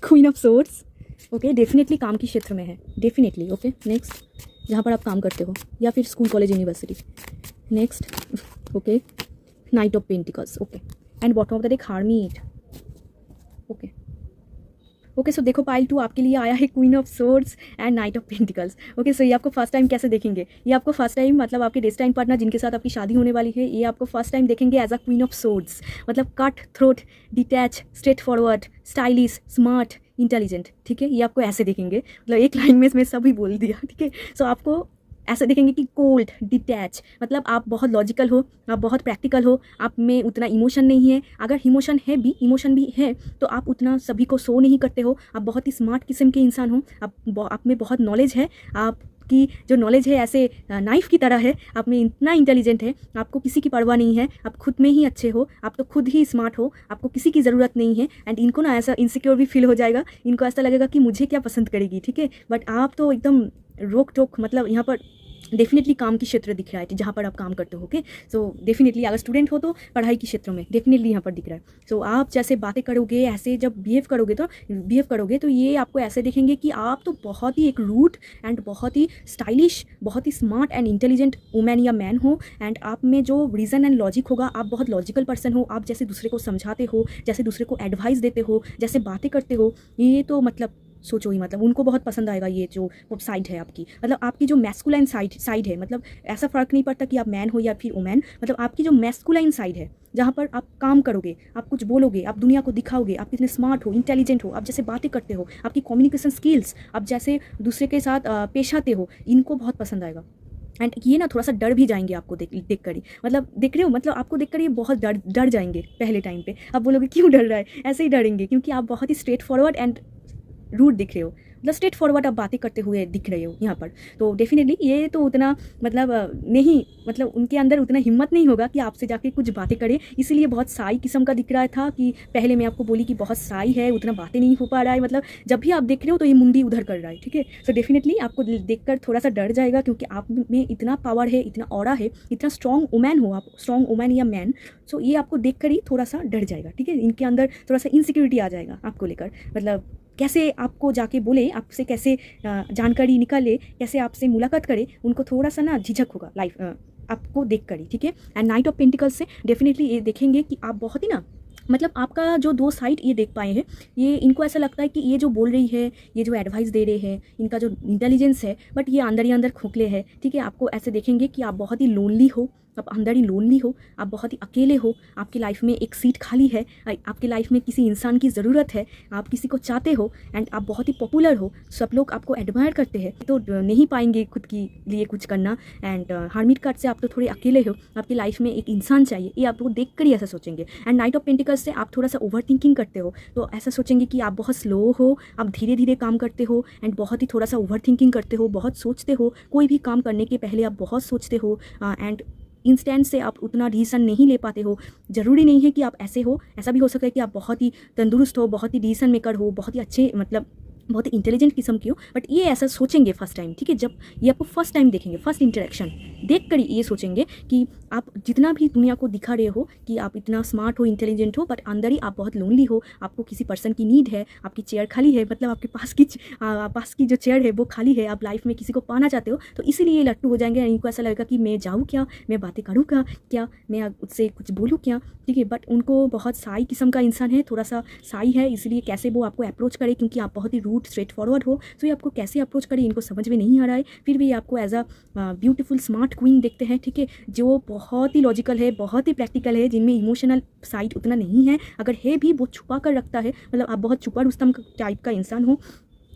Queen of swords, okay, definitely काम की क्षेत्र में है, डेफिनेटली, ओके। नेक्स्ट, जहाँ पर आप काम करते हो या फिर school, college, university. Next, okay, knight of pentacles, okay. And bottom of the deck hermit, okay. Okay so देखो पाइल 2 आपके लिए आया है queen of swords and knight of pentacles. Okay so ये आपको फर्स्ट टाइम कैसे देखेंगे, ये आपको फर्स्ट टाइम मतलब आपके डेस्टाइन पार्टनर जिनके साथ आपकी शादी होने वाली है, ये आपको फर्स्ट टाइम देखेंगे as a queen of swords, मतलब cut throat, detach, straightforward, stylish, smart, intelligent. ठीक है, ये आपको ऐसे देखेंगे, मतलब एक लाइन में सभी बोल दिया। ठीक है, सो आपको ऐसे देखेंगे कि कोल्ड, डिटैच, मतलब आप बहुत लॉजिकल हो, आप बहुत प्रैक्टिकल हो, आप में उतना इमोशन नहीं है। अगर इमोशन भी है तो आप उतना सभी को शो नहीं करते हो। आप बहुत ही स्मार्ट किस्म के इंसान हो, आप में बहुत नॉलेज है, आपकी जो नॉलेज है ऐसे नाइफ की तरह है, आप में इतना इंटेलिजेंट है, आपको किसी की परवाह नहीं है, आप खुद में ही अच्छे हो, आप तो खुद ही स्मार्ट हो, आपको किसी की ज़रूरत नहीं है। एंड इनको ना ऐसा इनसिक्योर भी फील हो जाएगा, इनको ऐसा लगेगा कि मुझे क्या पसंद करेगी। ठीक है, बट आप तो एकदम रोक टोक, मतलब यहाँ पर डेफिनेटली काम की क्षेत्र दिख रहा है जहाँ पर आप काम करते हो। ओके सो डेफिनेटली अगर स्टूडेंट हो तो पढ़ाई के क्षेत्रों में डेफिनेटली यहाँ पर दिख रहा है। सो आप जैसे बातें करोगे, ऐसे जब बिहेव करोगे तो ये आपको ऐसे देखेंगे कि आप तो बहुत ही एक रूट एंड बहुत ही स्टाइलिश, बहुत ही स्मार्ट एंड इंटेलिजेंट वुमेन या मैन हो। एंड आप में जो रीज़न एंड लॉजिक होगा, आप बहुत लॉजिकल पर्सन हो, आप जैसे दूसरे को समझाते हो, जैसे दूसरे को एडवाइस देते हो, जैसे बातें करते हो, ये तो मतलब सोचो ही, मतलब उनको बहुत पसंद आएगा ये जो साइड है आपकी, मतलब आपकी जो मैस्कुलाइन साइड है, मतलब ऐसा फ़र्क नहीं पड़ता कि आप मैन हो या फिर वुमेन, मतलब आपकी जो मैस्कुलाइन साइड है जहाँ पर आप काम करोगे, आप कुछ बोलोगे, आप दुनिया को दिखाओगे, आप कितने स्मार्ट हो, इंटेलिजेंट हो, आप जैसे बातें करते हो, आपकी कम्युनिकेशन स्किल्स, आप जैसे दूसरे के साथ पेश आते हो, इनको बहुत पसंद आएगा। एंड ये ना थोड़ा सा डर भी जाएंगे आपको देख कर ही, मतलब देख रहे हो, मतलब आपको देख कर ये बहुत डर जाएंगे पहले टाइम पे। आप बोलोगे क्यों डर रहा है, ऐसे ही डरेंगे क्योंकि आप बहुत ही स्ट्रेट फॉरवर्ड एंड रूट दिख रहे हो, मतलब स्ट्रेट फॉरवर्ड आप बातें करते हुए दिख रहे हो यहाँ पर। तो डेफिनेटली ये तो उतना मतलब नहीं, मतलब उनके अंदर उतना हिम्मत नहीं होगा कि आपसे जाके कुछ बातें करे, इसीलिए बहुत साई किस्म का दिख रहा था कि पहले मैं आपको बोली कि बहुत साई है, उतना बातें नहीं हो पा रहा है, मतलब जब भी आप देख रहे हो तो ये मुंडी उधर कर रहा है। ठीक है, सो डेफिनेटली आपको देखकर थोड़ा सा डर जाएगा क्योंकि आप में इतना पावर है, इतना ऑरा है, इतना स्ट्रॉन्ग वुमेन हो आप, स्ट्रॉन्ग वुमेन या मैन। सो ये आपको देख कर ही थोड़ा सा डर जाएगा। ठीक है, इनके अंदर थोड़ा सा इनसिक्योरिटी आ जाएगा आपको लेकर, मतलब कैसे आपको जाके बोले, आपसे कैसे जानकारी निकाले, कैसे आपसे मुलाकात करे, उनको थोड़ा सा ना झिझक होगा लाइफ आपको देख कर ही। ठीक है, एंड नाइट ऑफ पेंटिकल्स से डेफिनेटली ये देखेंगे कि आप बहुत ही ना, मतलब आपका जो दो साइड ये देख पाए हैं, ये इनको ऐसा लगता है कि ये जो बोल रही है, ये जो एडवाइस दे रहे हैं, इनका जो इंटेलिजेंस है, बट ये अंदर ही अंदर खोखले है। ठीक है, आपको ऐसे देखेंगे कि आप बहुत ही लोनली हो, आप अंदर ही लोनली हो, आप बहुत ही अकेले हो, आपकी लाइफ में एक सीट खाली है, आपकी लाइफ में किसी इंसान की ज़रूरत है, आप किसी को चाहते हो, एंड आप बहुत ही पॉपुलर हो, सब लोग आपको एडमायर करते हैं, तो नहीं पाएंगे खुद के लिए कुछ करना। एंड हार्मिट कार्ड से आप तो थोड़े अकेले हो, आपकी लाइफ में एक इंसान चाहिए, ये आपको देख कर ही ऐसा सोचेंगे। एंड नाइट ऑफ पेंटिकल्स से आप थोड़ा सा ओवर थिंकिंग करते हो, तो ऐसा सोचेंगे कि आप बहुत स्लो हो, आप धीरे धीरे काम करते हो, एंड बहुत ही थोड़ा सा ओवर थिंकिंग करते हो, बहुत सोचते हो, कोई भी काम करने के पहले आप बहुत सोचते हो, एंड इंस्टेंट से आप उतना डिसीजन नहीं ले पाते हो। ज़रूरी नहीं है कि आप ऐसे हो, ऐसा भी हो सकता है कि आप बहुत ही तंदुरुस्त हो, बहुत ही डिसीजन मेकर हो, बहुत ही अच्छे, मतलब बहुत ही इंटेलिजेंट किस्म की हो, बट ये ऐसा सोचेंगे फर्स्ट टाइम। ठीक है, जब ये आपको फर्स्ट टाइम देखेंगे, फर्स्ट इंटरेक्शन देख कर ये सोचेंगे कि आप जितना भी दुनिया को दिखा रहे हो कि आप इतना स्मार्ट हो, इंटेलिजेंट हो, बट अंदर ही आप बहुत लोनली हो, आपको किसी पर्सन की नीड है, आपकी चेयर खाली है, मतलब आपके पास की जो चेयर है वो खाली है, आप लाइफ में किसी को पाना चाहते हो, तो इसीलिए ये लट्टू हो जाएंगे। इनको ऐसा लगेगा कि मैं जाऊँ क्या, मैं बातें करूँ क्या, मैं उससे कुछ बोलूँ क्या। ठीक है, बट उनको बहुत साई किस्म का इंसान है, थोड़ा सा साई है, इसलिए कैसे वो आपको अप्रोच करे, क्योंकि आप बहुत ही रूट स्ट्रेट फॉरवर्ड हो, तो ये आपको कैसे अप्रोच करे इनको समझ में नहीं आ रहा है। फिर भी आपको as a beautiful smart queen देखते हैं। ठीक है, जो बहुत ही लॉजिकल है, बहुत ही प्रैक्टिकल है, जिनमें इमोशनल साइड उतना नहीं है, अगर है भी वो छुपा कर रखता है, मतलब आप बहुत छुपा रुस्तम टाइप का इंसान हो,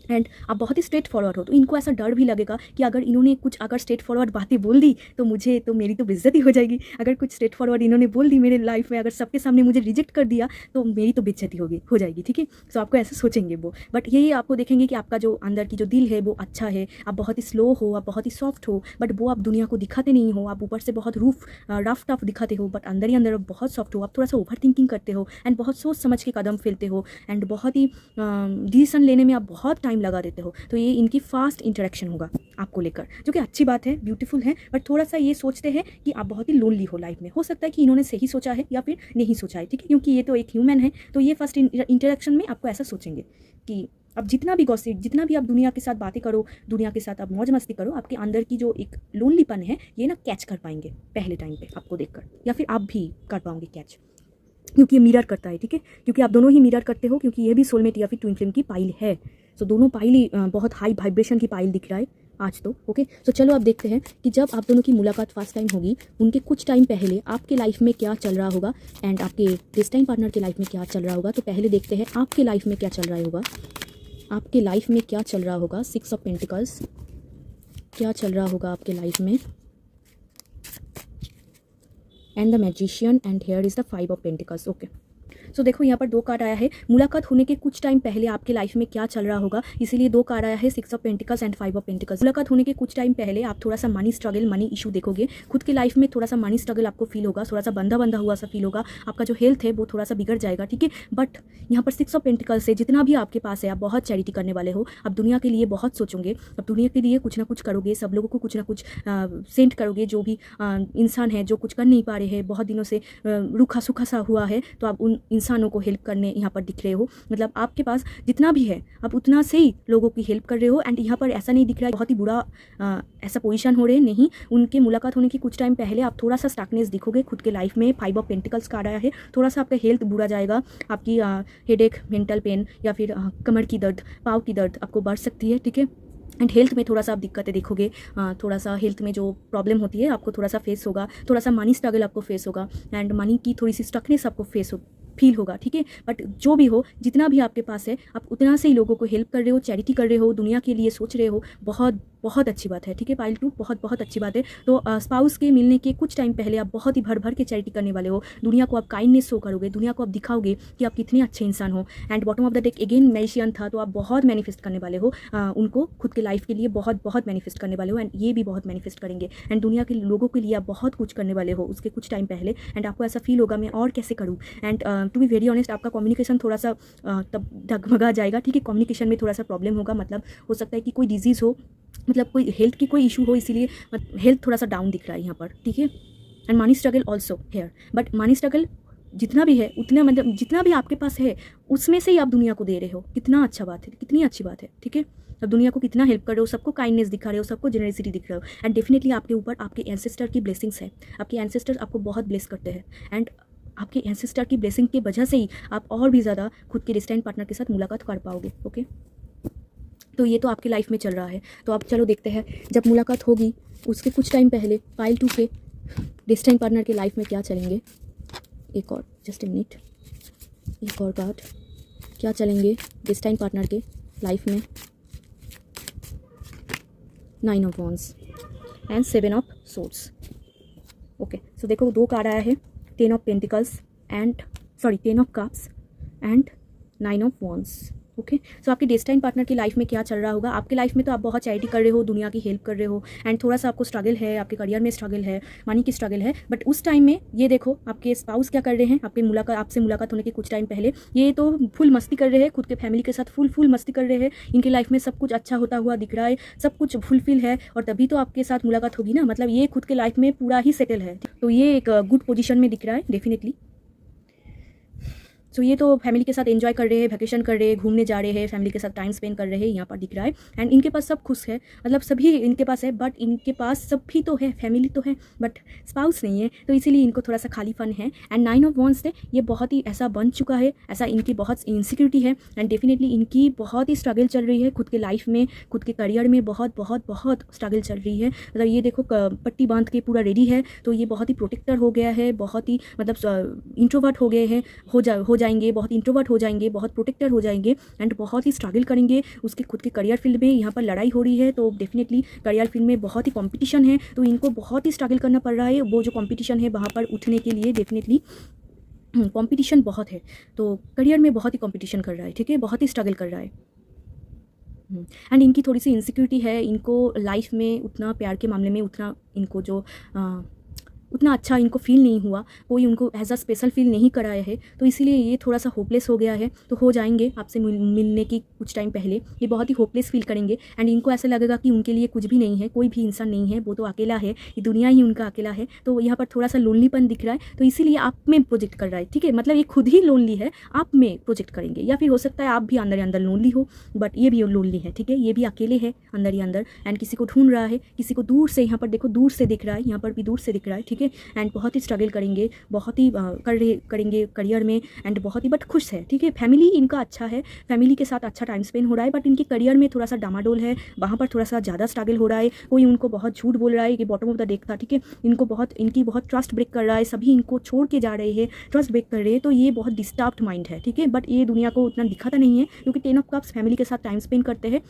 एंड आप बहुत ही स्ट्रेट फॉरवर्ड हो, तो इनको ऐसा डर भी लगेगा कि अगर इन्होंने कुछ अगर स्ट्रेट फॉरवर्ड बातें बोल दी तो मेरी तो बेइज्जती हो जाएगी। अगर कुछ स्ट्रेट फॉरवर्ड इन्होंने बोल दी मेरे लाइफ में, अगर सबके सामने मुझे रिजेक्ट कर दिया तो मेरी तो बेइज्जती हो जाएगी। ठीक है, सो आपको ऐसे सोचेंगे वो, बट यही आपको देखेंगे कि आपका जो अंदर की जो दिल है वो अच्छा है, आप बहुत ही स्लो हो, आप बहुत ही सॉफ्ट हो, बट वो आप दुनिया को दिखाते नहीं हो, आप ऊपर से बहुत रफ टफ दिखाते हो, बट अंदर ही अंदर बहुत सॉफ्ट हो, आप थोड़ा सा ओवर थिंकिंग करते हो, एंड बहुत सोच समझ के कदम फैलते हो, एंड बहुत ही डिसीजन लेने में आप बहुत टाइम लगा देते हो। तो ये इनकी फास्ट इंटरेक्शन होगा आपको लेकर, जो कि अच्छी बात है, ब्यूटीफुल है, बट थोड़ा सा ये सोचते हैं कि आप बहुत ही लोनली हो लाइफ में। हो सकता है कि इन्होंने सही सोचा है या फिर नहीं सोचा है। ठीक है, क्योंकि ये तो एक ह्यूमन है, तो ये फर्स्ट इंटरेक्शन में आपको ऐसा सोचेंगे कि अब जितना भी गॉसिप, जितना भी आप दुनिया के साथ बातें करो, दुनिया के साथ आप मौज मस्ती करो, आपके अंदर की जो एक लोनलीपन है ये ना कैच कर पाएंगे पहले टाइम पे आपको देखकर, या फिर आप भी कर पाओगे कैच। क्योंकि ये मिरर करता है, ठीक है, क्योंकि आप दोनों ही मिरर करते हो, क्योंकि ये भी सोलमेट या फिर ट्विन फ्लेम की पाइल है। सो दोनों पाइल ही बहुत हाई वाइब्रेशन की पाइल दिख रहा है आज तो। ओके, सो चलो आप देखते हैं कि जब आप दोनों की मुलाकात फर्स्ट टाइम होगी, उनके कुछ टाइम पहले आपके लाइफ में क्या चल रहा होगा एंड आपके डेस्टाइन पार्टनर के लाइफ में क्या चल रहा होगा। तो पहले देखते हैं आपके लाइफ में क्या चल रहा होगा। आपके लाइफ में क्या चल रहा होगा, 6 ऑफ पेंटिकल्स, क्या चल रहा होगा आपके लाइफ में, and the magician, and here is the 5 of pentacles. Okay, so देखो यहाँ पर 2 कार्ड आया है। मुलाकात होने के कुछ टाइम पहले आपके लाइफ में क्या चल रहा होगा, इसीलिए 2 कार्ड आया है, 6 of pentacles and 5 of pentacles. मुलाकात होने के कुछ टाइम पहले आप थोड़ा सा मनी स्ट्रगल, मनी इशू देखोगे। खुद के लाइफ में थोड़ा सा मनी स्ट्रगल आपको फील होगा, थोड़ा सा बंधा बंधा हुआ सा फील होगा। आपका जो हेल्थ है वो थोड़ा सा बिगड़ जाएगा, ठीक है। बट यहाँ पर 6 ऑफ पेंटिकल्स से जितना भी आपके पास है, आप बहुत चैरिटी करने वाले हो। आप दुनिया के लिए बहुत सोचोगे, आप दुनिया के लिए कुछ ना कुछ करोगे, सब लोगों को कुछ ना कुछ सेंड करोगे। जो भी इंसान है जो कुछ कर नहीं पा रहे हैं, बहुत दिनों से रूखा सूखा सा हुआ है, तो आप उन इंसानों को हेल्प करने यहाँ पर दिख रहे हो। मतलब आपके पास जितना भी है आप उतना से ही लोगों की हेल्प कर रहे हो। एंड यहाँ पर ऐसा नहीं दिख रहा है बहुत ही बुरा ऐसा पोजीशन हो रहे हैं, नहीं। उनके मुलाकात होने की कुछ टाइम पहले आप थोड़ा सा स्टकनेस दिखोगे खुद के लाइफ में। 5 ऑफ पेंटिकल्स कार्ड आया है, थोड़ा सा आपका हेल्थ बुरा जाएगा। आपकी हेडेक, मेंटल पेन या फिर कमर की दर्द, पाँव की दर्द आपको बढ़ सकती है, ठीक है। एंड हेल्थ में थोड़ा सा आप दिक्कतें देखोगे, थोड़ा सा हेल्थ में जो प्रॉब्लम होती है आपको थोड़ा सा फेस होगा। थोड़ा सा मनी स्ट्रगल आपको फेस होगा एंड मनी की थोड़ी सी स्टकनेस आपको फील होगा, ठीक है। बट जो भी हो, जितना भी आपके पास है, आप उतना से ही लोगों को हेल्प कर रहे हो, चैरिटी कर रहे हो, दुनिया के लिए सोच रहे हो। बहुत बहुत अच्छी बात है, ठीक है पाइल 2, बहुत बहुत अच्छी बात है। तो स्पाउस के मिलने के कुछ टाइम पहले आप बहुत ही भर भर के चैरिटी करने वाले हो। दुनिया को आप काइंडनेस शो करोगे, दुनिया को आप दिखाओगे कि आप कितने अच्छे इंसान हो। And bottom of the deck again magician था, तो आप बहुत मैनिफेस्ट करने वाले हो उनको खुद के लाइफ के लिए, बहुत बहुत मैनिफेस्ट करने वाले हो। एंड ये भी बहुत मैनिफेस्ट करेंगे एंड दुनिया के लोगों के लिए आप बहुत कुछ करने वाले हो उसके कुछ टाइम पहले। एंड आपको ऐसा फील होगा मैं और कैसे करूँ। And to be very honest, आपका कम्युनिकेशन थोड़ा सा तब डगमगा जाएगा, ठीक है। कम्युनिकेशन में थोड़ा सा प्रॉब्लम होगा, मतलब हो सकता है कि कोई डिजीज़ हो, मतलब कोई हेल्थ की कोई इशू हो, इसीलिए हेल्थ थोड़ा सा डाउन दिख रहा है यहाँ पर, ठीक है। And money struggle also here, but money struggle जितना भी है उतना, मतलब जितना भी आपके पास है उसमें से ही आप दुनिया को दे रहे हो। कितना अच्छा बात है, कितनी अच्छी बात है, ठीक है। अब दुनिया को कितना हेल्प कर रहे हो, सबको काइंडनेस दिखा रहे हो, सबको जेनरसिटी दिख रहे हो। एंड डेफिनेटली आपके ऊपर आपके एंसेस्टर की ब्लेसिंग्स है। आपके एंसेस्टर आपको बहुत ब्लेस करते हैं एंड आपके एंसेस्टर की ब्लेसिंग की वजह से ही आप और भी ज़्यादा खुद के डेस्टाइन पार्टनर के साथ मुलाकात कर पाओगे, ओके। तो ये तो आपकी लाइफ में चल रहा है। तो आप चलो देखते हैं जब मुलाकात होगी उसके कुछ टाइम पहले पाइल 2 के डेस्टाइन पार्टनर के लाइफ में क्या चलेंगे। एक और, जस्ट ए मिनट, एक और कार्ड, क्या चलेंगे डेस्टाइन पार्टनर के लाइफ में। 9 of wands and 7 of swords. Okay, so देखो 2 कार्ड आया है, 10 of pentacles and 10 of cups and 9 of wands. Okay, so आपके डेस्टाइन पार्टनर की लाइफ में क्या चल रहा होगा। आपके लाइफ में तो आप बहुत चैरिटी कर रहे हो, दुनिया की हेल्प कर रहे हो एंड थोड़ा सा आपको स्ट्रगल है, आपके करियर में स्ट्रगल है, मनी की स्ट्रगल है। बट उस टाइम में ये देखो आपके स्पाउस क्या कर रहे हैं। आपसे मुलाकात होने के कुछ टाइम पहले ये तो फुल मस्ती कर रहे हैं, खुद के फैमिली के साथ फुल मस्ती कर रहे हैं। इनकी लाइफ में सब कुछ अच्छा होता हुआ दिख रहा है, सब कुछ फुलफिल है और तभी तो आपके साथ मुलाकात होगी ना। मतलब ये खुद के लाइफ में पूरा ही सेटल है, तो ये एक गुड पोजिशन में दिख रहा है डेफिनेटली। सो ये तो फैमिली के साथ एंजॉय कर रहे हैं, वैकेशन कर रहे हैं, घूमने जा रहे हैं, फैमिली के साथ टाइम स्पेंड कर रहे हैं, यहाँ पर दिख रहा है। एंड इनके पास सब खुश है, मतलब सभी इनके पास है, बट इनके पास सब भी तो है, फैमिली तो है बट स्पाउस नहीं है, तो इसीलिए इनको थोड़ा सा खालीपन है। एंड 9 ऑफ वॉन्ड्स से ये बहुत ही ऐसा बन चुका है, ऐसा इनकी बहुत इनसिक्योरिटी है एंड डेफिनेटली इनकी बहुत ही स्ट्रगल चल रही है खुद के लाइफ में, खुद के करियर में बहुत बहुत बहुत स्ट्रगल चल रही है। मतलब ये देखो पट्टी बांध के पूरा रेडी है, तो ये बहुत ही प्रोटेक्टर हो गया है, बहुत ही मतलब इंट्रोवर्ट हो गए हैं, हो जाएंगे, बहुत इंट्रोवर्ट हो जाएंगे, बहुत प्रोटेक्टर हो जाएंगे एंड बहुत ही स्ट्रगल करेंगे उसके खुद के करियर फील्ड में। यहाँ पर लड़ाई हो रही है, तो डेफिनेटली करियर फील्ड में बहुत ही कंपटीशन है, तो इनको बहुत ही स्ट्रगल करना पड़ रहा है। वो जो कंपटीशन है वहाँ पर उठने के लिए डेफिनेटली कंपटीशन बहुत है, तो करियर में बहुत ही कंपटीशन कर रहा है, ठीक है, बहुत ही स्ट्रगल कर रहा है। एंड इनकी थोड़ी सी इनसिक्योरिटी है, इनको लाइफ में उतना प्यार के मामले में उतना इनको जो उतना अच्छा इनको फील नहीं हुआ, कोई उनको एज अ स्पेशल फील नहीं कराया है, तो इसीलिए ये थोड़ा सा होपलेस हो गया है। तो हो जाएंगे आपसे मिलने की कुछ टाइम पहले ये बहुत ही होपलेस फील करेंगे एंड इनको ऐसा लगेगा कि उनके लिए कुछ भी नहीं है, कोई भी इंसान नहीं है, वो तो अकेला है, ये दुनिया ही उनका अकेला है। तो यहाँ पर थोड़ा सा लोनलीपन दिख रहा है, तो इसीलिए आप में प्रोजेक्ट कर रहा है, ठीक है। मतलब ये खुद ही लोनली है, आप में प्रोजेक्ट करेंगे, या फिर हो सकता है आप भी अंदर ही अंदर लोनली हो, बट ये भी लोनली है, ठीक है, ये भी अकेले है अंदर ही अंदर एंड किसी को ढूंढ रहा है, किसी को दूर से, यहाँ पर देखो दूर से दिख रहा है, यहाँ पर भी दूर से दिख रहा है, ठीक है। ठीक है, एंड बहुत ही स्ट्रगल करेंगे, बहुत ही करेंगे करियर में, एंड बहुत ही बट खुश है, ठीक है। फैमिली इनका अच्छा है, फैमिली के साथ अच्छा टाइम स्पेंड हो रहा है, बट इनके करियर में थोड़ा सा डामाडोल है, वहाँ पर थोड़ा सा ज़्यादा स्ट्रगल हो रहा है, कोई उनको बहुत झूठ बोल रहा है कि बॉटम ऑफ द डेक था, ठीक है, इनकी बहुत ट्रस्ट ब्रेक कर रहा है, सभी इनको छोड़ के जा रहे हैं, ट्रस्ट ब्रेक कर रहे हैं, तो ये बहुत डिस्टर्ब्ड माइंड है, ठीक है। बट ये दुनिया को उतना दिखाता नहीं है, क्योंकि 10 ऑफ कप्स फैमिली के साथ टाइम स्पेंड करते हैं,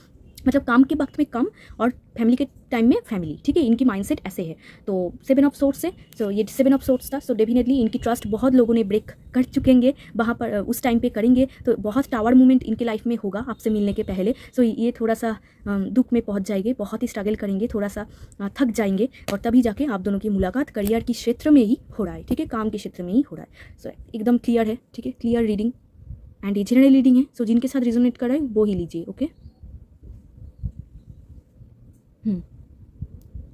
मतलब काम के वक्त में कम और फैमिली के टाइम में फैमिली, ठीक है, इनकी माइंडसेट ऐसे है। तो 7 ऑफ सोर्ट्स है, सो ये 7 ऑफ सोर्ट्स था, सो डेफिनेटली इनकी ट्रस्ट बहुत लोगों ने ब्रेक कर चुकेंगे, वहाँ पर उस टाइम पे करेंगे, तो बहुत टावर मूवमेंट इनके लाइफ में होगा आपसे मिलने के पहले। सो ये थोड़ा सा दुख में पहुँच जाएंगे, बहुत ही स्ट्रगल करेंगे, थोड़ा सा थक जाएंगे, और तभी जाके आप दोनों की मुलाकात करियर की क्षेत्र में ही हो रहा है, ठीक है, काम के क्षेत्र में ही हो रहा है। सो एकदम क्लियर है, ठीक है, क्लियर रीडिंग, एंड ये जनरल रीडिंग है, सो जिनके साथ रिजोनेट कर रहा है वो ही लीजिए, ओके।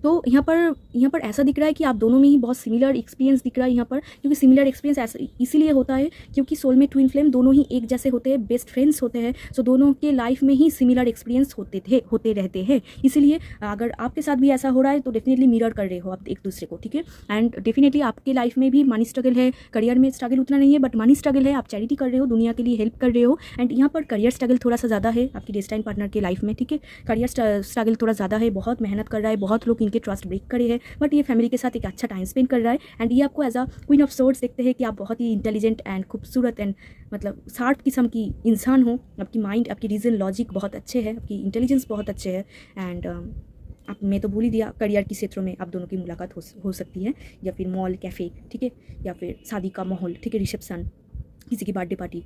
तो यहाँ पर ऐसा दिख रहा है कि आप दोनों में ही बहुत सिमिलर एक्सपीरियंस दिख रहा है यहाँ पर, क्योंकि सिमिलर एक्सपीरियंस ऐसा इसीलिए होता है क्योंकि सोलमेट ट्विन फ्लेम दोनों ही एक जैसे होते हैं, बेस्ट फ्रेंड्स होते हैं, सो दोनों के लाइफ में ही सिमिलर एक्सपीरियंस होते रहते हैं। इसीलिए अगर आपके साथ भी ऐसा हो रहा है तो डेफिनेटली मिरर कर रहे हो आप एक दूसरे को, ठीक है। एंड डेफिनेटली आपके लाइफ में भी मनी स्ट्रगल है, करियर में स्ट्रगल उतना नहीं है, बट मनी स्ट्रगल है, आप चैरिटी कर रहे हो, दुनिया के लिए हेल्प कर रहे हो, एंड यहाँ पर करियर स्ट्रगल थोड़ा सा ज़्यादा है आपकी डेस्टाइन पार्टनर के लाइफ में, ठीक है। करियर स्ट्रगल थोड़ा ज़्यादा है, बहुत मेहनत कर रहा है, बहुत लोग इनके ट्रस्ट ब्रेक करे हैं, बट ये फैमिली के साथ एक अच्छा टाइम स्पेंड कर रहा है, एंड ये आपको as a queen of swords देखते हैं कि आप बहुत ही इंटेलिजेंट एंड खूबसूरत एंड मतलब शार्प किस्म की इंसान हो, आपकी माइंड, आपकी रीजन, लॉजिक बहुत अच्छे है, आपकी इंटेलिजेंस बहुत अच्छे है, एंड आप मैं तो भूल ही दिया, करियर के क्षेत्रों में आप दोनों की मुलाकात हो सकती है, या फिर मॉल, कैफ़े, ठीक है, या फिर शादी का माहौल, ठीक है, रिसेप्शन, किसी की बर्थडे पार्टी।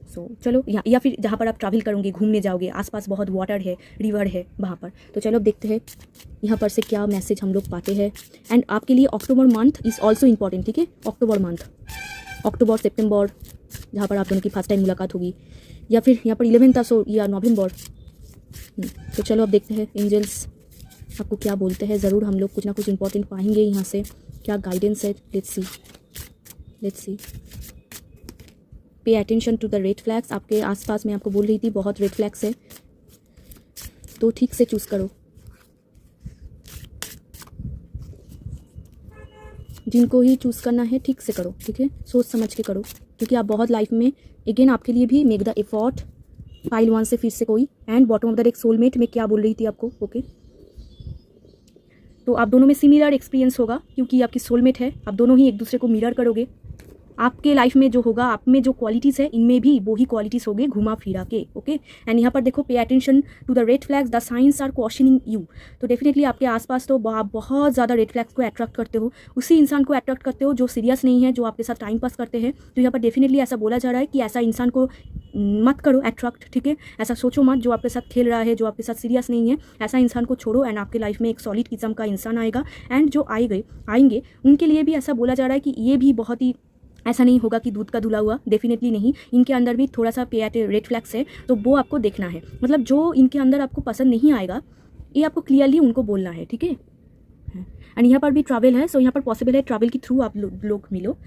सो चलो या फिर जहाँ पर आप ट्रैवल करोगे, घूमने जाओगे, आसपास बहुत वाटर है, रिवर है वहाँ पर। तो चलो अब देखते हैं यहाँ पर से क्या मैसेज हम लोग पाते हैं। एंड आपके लिए अक्टूबर मंथ इज़ ऑल्सो इम्पॉर्टेंट, ठीक है, अक्टूबर मंथ, अक्टूबर सितंबर, जहाँ पर आप दोनों की फर्स्ट टाइम मुलाकात होगी, या फिर यहाँ पर 11 सो या नवंबर। तो चलो अब देखते हैं एंजल्स आपको क्या बोलते हैं। ज़रूर हम लोग कुछ ना कुछ इंपॉर्टेंट पाएंगे यहाँ से, क्या गाइडेंस है, let's see. Pay attention to the red flags, आपके आसपास मैं आपको बोल रही थी बहुत रेड फ्लैग्स है, तो ठीक से चूज़ करो, जिनको ही चूज़ करना है ठीक से करो, ठीक है, सोच समझ के करो, क्योंकि आप बहुत लाइफ में अगेन आपके लिए भी मेक द एफर्ट। फाइल 1 से फिर से कोई, and bottom of the deck soulmate में क्या बोल रही थी आपको, ओके। तो आप दोनों में सिमिलर एक्सपीरियंस होगा, क्योंकि आपकी सोलमेट है, आप दोनों ही एक दूसरे को मिरर करोगे। आपके लाइफ में जो होगा, आप में जो क्वालिटीज़ है, इनमें भी वही क्वालिटीज़ होंगे घुमा फिरा के, ओके। एंड यहाँ पर देखो, pay attention to the red flags, the signs are questioning you. तो डेफिनेटली आपके आसपास तो आप बहुत ज़्यादा रेड फ्लैग्स को अट्रैक्ट करते हो, उसी इंसान को अट्रैक्ट करते हो जो सीरियस नहीं है, जो आपके साथ टाइम पास करते हैं। तो यहाँ पर डेफिनेटली ऐसा बोला जा रहा है कि ऐसा इंसान को मत करो अट्रैक्ट, ठीक है, ऐसा सोचो मत जो आपके साथ खेल रहा है, जो आपके साथ सीरियस नहीं है, ऐसा इंसान को छोड़ो, एंड आपके लाइफ में एक सॉलिड किस्म का इंसान आएगा। एंड जो आएंगे उनके लिए भी ऐसा बोला जा रहा है कि ये भी बहुत ही ऐसा नहीं होगा कि दूध का धुला हुआ, डेफिनेटली नहीं, इनके अंदर भी थोड़ा सा रेड फ्लैग्स है, तो वो आपको देखना है। मतलब जो इनके अंदर आपको पसंद नहीं आएगा, ये आपको क्लियरली उनको बोलना है, ठीक है। एंड यहाँ पर भी ट्रैवल है, सो यहाँ पर पॉसिबल है ट्रैवल के थ्रू आप लोग मिलो।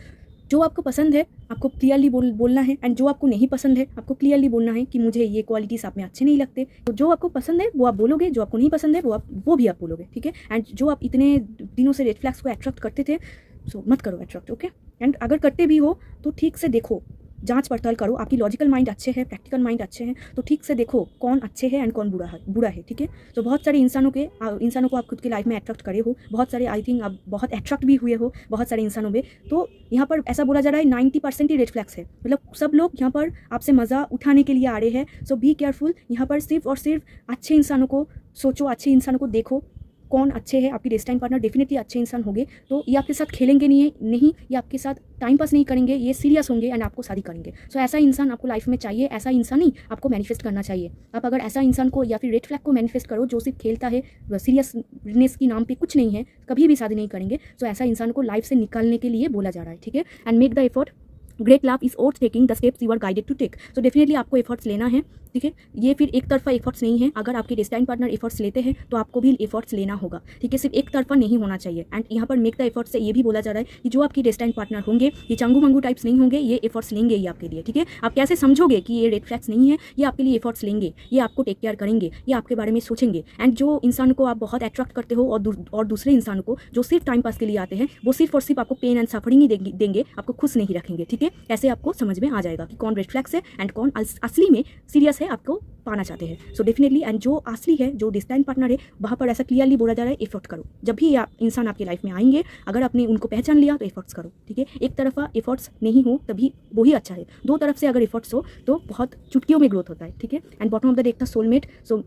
जो आपको पसंद है आपको क्लियरली बोलना है, एंड जो आपको नहीं पसंद है आपको क्लियरली बोलना है कि मुझे ये क्वालिटीज़ आप में अच्छे नहीं लगते। तो जो आपको पसंद है वो आप बोलोगे, जो आपको नहीं पसंद है वो भी आप बोलोगे, ठीक है। एंड जो आप इतने दिनों से रेड फ्लैग्स को अट्रैक्ट करते थे, सो मत करो अट्रैक्ट, ओके। एंड अगर करते भी हो तो ठीक से देखो, जांच पड़ताल करो, आपकी लॉजिकल माइंड अच्छे है, प्रैक्टिकल माइंड अच्छे हैं, तो ठीक से देखो कौन अच्छे है एंड कौन बुरा है, ठीक है। तो बहुत सारे इंसानों को आप खुद के लाइफ में अट्रैक्ट करे हो, बहुत सारे आई थिंक आप बहुत अट्रैक्ट भी हुए हो बहुत सारे इंसानों में। तो यहाँ पर ऐसा बोला जा रहा है 90% ही रेड फ्लैग्स है, मतलब सब लोग यहाँ पर आपसे मज़ा उठाने के लिए आ रहे हैं। सो बी केयरफुल, यहाँ पर सिर्फ और सिर्फ अच्छे इंसानों को सोचो, अच्छे इंसानों को देखो, कौन अच्छे हैं। आपकी डेस्टाइन पार्टनर डेफिनेटली अच्छे इंसान होंगे, तो ये आपके साथ खेलेंगे नहीं, ये आपके साथ टाइम पास नहीं करेंगे, ये सीरियस होंगे एंड आपको शादी करेंगे। सो ऐसा इंसान आपको लाइफ में चाहिए, ऐसा इंसान ही आपको मैनिफेस्ट करना चाहिए। आप अगर ऐसा इंसान को या फिर रेड फ्लैग को मैनिफेस्ट करो जो सिर्फ खेलता है, सीरियसनेस की नाम पे कुछ नहीं है, कभी भी शादी नहीं करेंगे, तो ऐसा इंसान को लाइफ से निकालने के लिए बोला जा रहा है, ठीक है। And make the effort, great love is worth taking the steps you are guided to take. So definitely आपको एफर्ट्स लेना है, ठीक है। ये फिर एक तरफा एफर्ट्स नहीं है। अगर आपके डेस्टाइन पार्टनर एफर्ट्स लेते हैं तो आपको भी एफर्ट्स लेना होगा, ठीक है। सिर्फ एक तरफा नहीं होना चाहिए। एंड यहाँ पर मेक द एफर्ट्स से ये भी बोला जा रहा है कि जो आपके डेस्टाइन पार्टनर होंगे ये चंगू मंगू टाइप्स नहीं होंगे, ये एफर्ट्स लेंगे ही आपके लिए, ठीक है। आप कैसे समझोगे कि ये रेड फ्लैग्स नहीं है, ये आपके लिए एफर्ट्स लेंगे, ये आपको टेक केयर करेंगे, ये आपके बारे में सोचेंगे। एंड जो इंसान को आप बहुत अट्रैक्ट करते हो और दूसरे इंसान को जो सिर्फ टाइम पास के लिए आते हैं, वो सिर्फ और सिर्फ आपको पेन एंड सफरिंग ही देंगे, आपको खुश नहीं रखेंगे, ठीक है। ऐसे आपको समझ में आ जाएगा कि कौन रेड फ्लैग्स है एंड कौन असली में सीरियस है, आपको पाना चाहते हैं। सो डेफिनेटली एंड जो असली है, जो डिस्टेंट पार्टनर है, वहाँ पर ऐसा क्लियरली बोला जा रहा है एफर्ट करो। जब भी इंसान आपकी लाइफ में आएंगे, अगर आपने उनको पहचान लिया तो एफर्ट्स करो, ठीक है। एक तरफा एफर्ट्स नहीं हो तभी वही अच्छा है, दो तरफ से अगर एफर्ट्स हो तो बहुत चुटकियों में ग्रोथ होता है, ठीक है। And bottom of the deck था सोलमेट, सो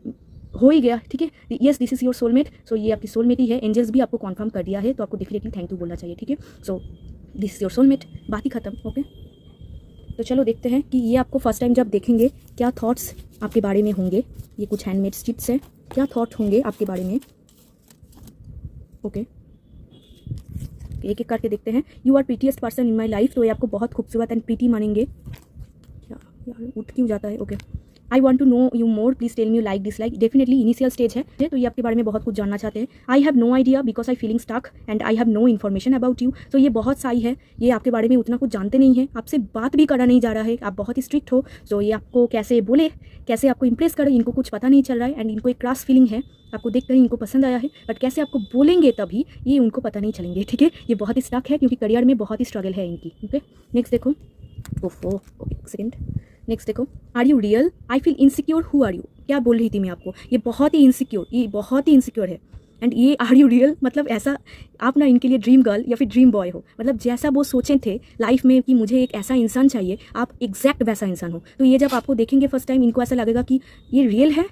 हो ही गया, ठीक है। Yes, this is your soulmate. So ये आपकी सोलमेट ही है। एंजल्स भी आपको कन्फर्म कर दिया है, तो आपको डेफिनेटली थैंक यू बोलना चाहिए, ठीक है। So this is your soulmate, बात ही खत्म, ओके। तो चलो देखते हैं कि ये आपको फर्स्ट टाइम जब देखेंगे क्या थॉट्स आपके बारे में होंगे। ये कुछ हैंडमेड टिप्स है, क्या थॉट होंगे आपके बारे में, ओके। एक एक करके देखते हैं। You are prettiest person in my life, तो ये आपको बहुत खूबसूरत एंड प्रीटी मानेंगे। क्या यार उठ क्यों जाता है, okay. I want to know you more, please tell me you like dislike. Definitely initial stage है, तो ये आपके बारे में बहुत कुछ जानना चाहते हैं। I have no idea because I feeling stuck and I have no information about you. तो ये बहुत साई है, ये आपके बारे में उतना कुछ जानते नहीं है, आपसे बात भी करा नहीं जा रहा है, आप बहुत ही स्ट्रिक्ट हो। सो ये आपको कैसे बोले, कैसे आपको इंप्रेस करे, इनको कुछ पता नहीं चल रहा है। एंड इनको एक क्रॉस फीलिंग है, आपको देख कर इनको पसंद आया है, बट कैसे आपको बोलेंगे तभी ये उनको पता नहीं चलेंगे, ठीक है। ये बहुत ही स्टक है क्योंकि करियर में बहुत ही स्ट्रगल है इनकी, ओके। नेक्स्ट देखो, ओफो एक सेकेंड। नेक्स्ट देखो, are you real, I feel insecure, who are you. क्या बोल रही थी मैं आपको, ये बहुत ही इनसिक्योर है। एंड ये आर यू रियल मतलब ऐसा आप ना इनके लिए ड्रीम गर्ल या फिर ड्रीम बॉय हो, मतलब जैसा वो सोचे थे लाइफ में कि मुझे एक ऐसा इंसान चाहिए, आप एग्जैक्ट वैसा इंसान हो। तो ये जब आपको देखेंगे फर्स्ट टाइम, इनको ऐसा लगेगा कि ये रियल है,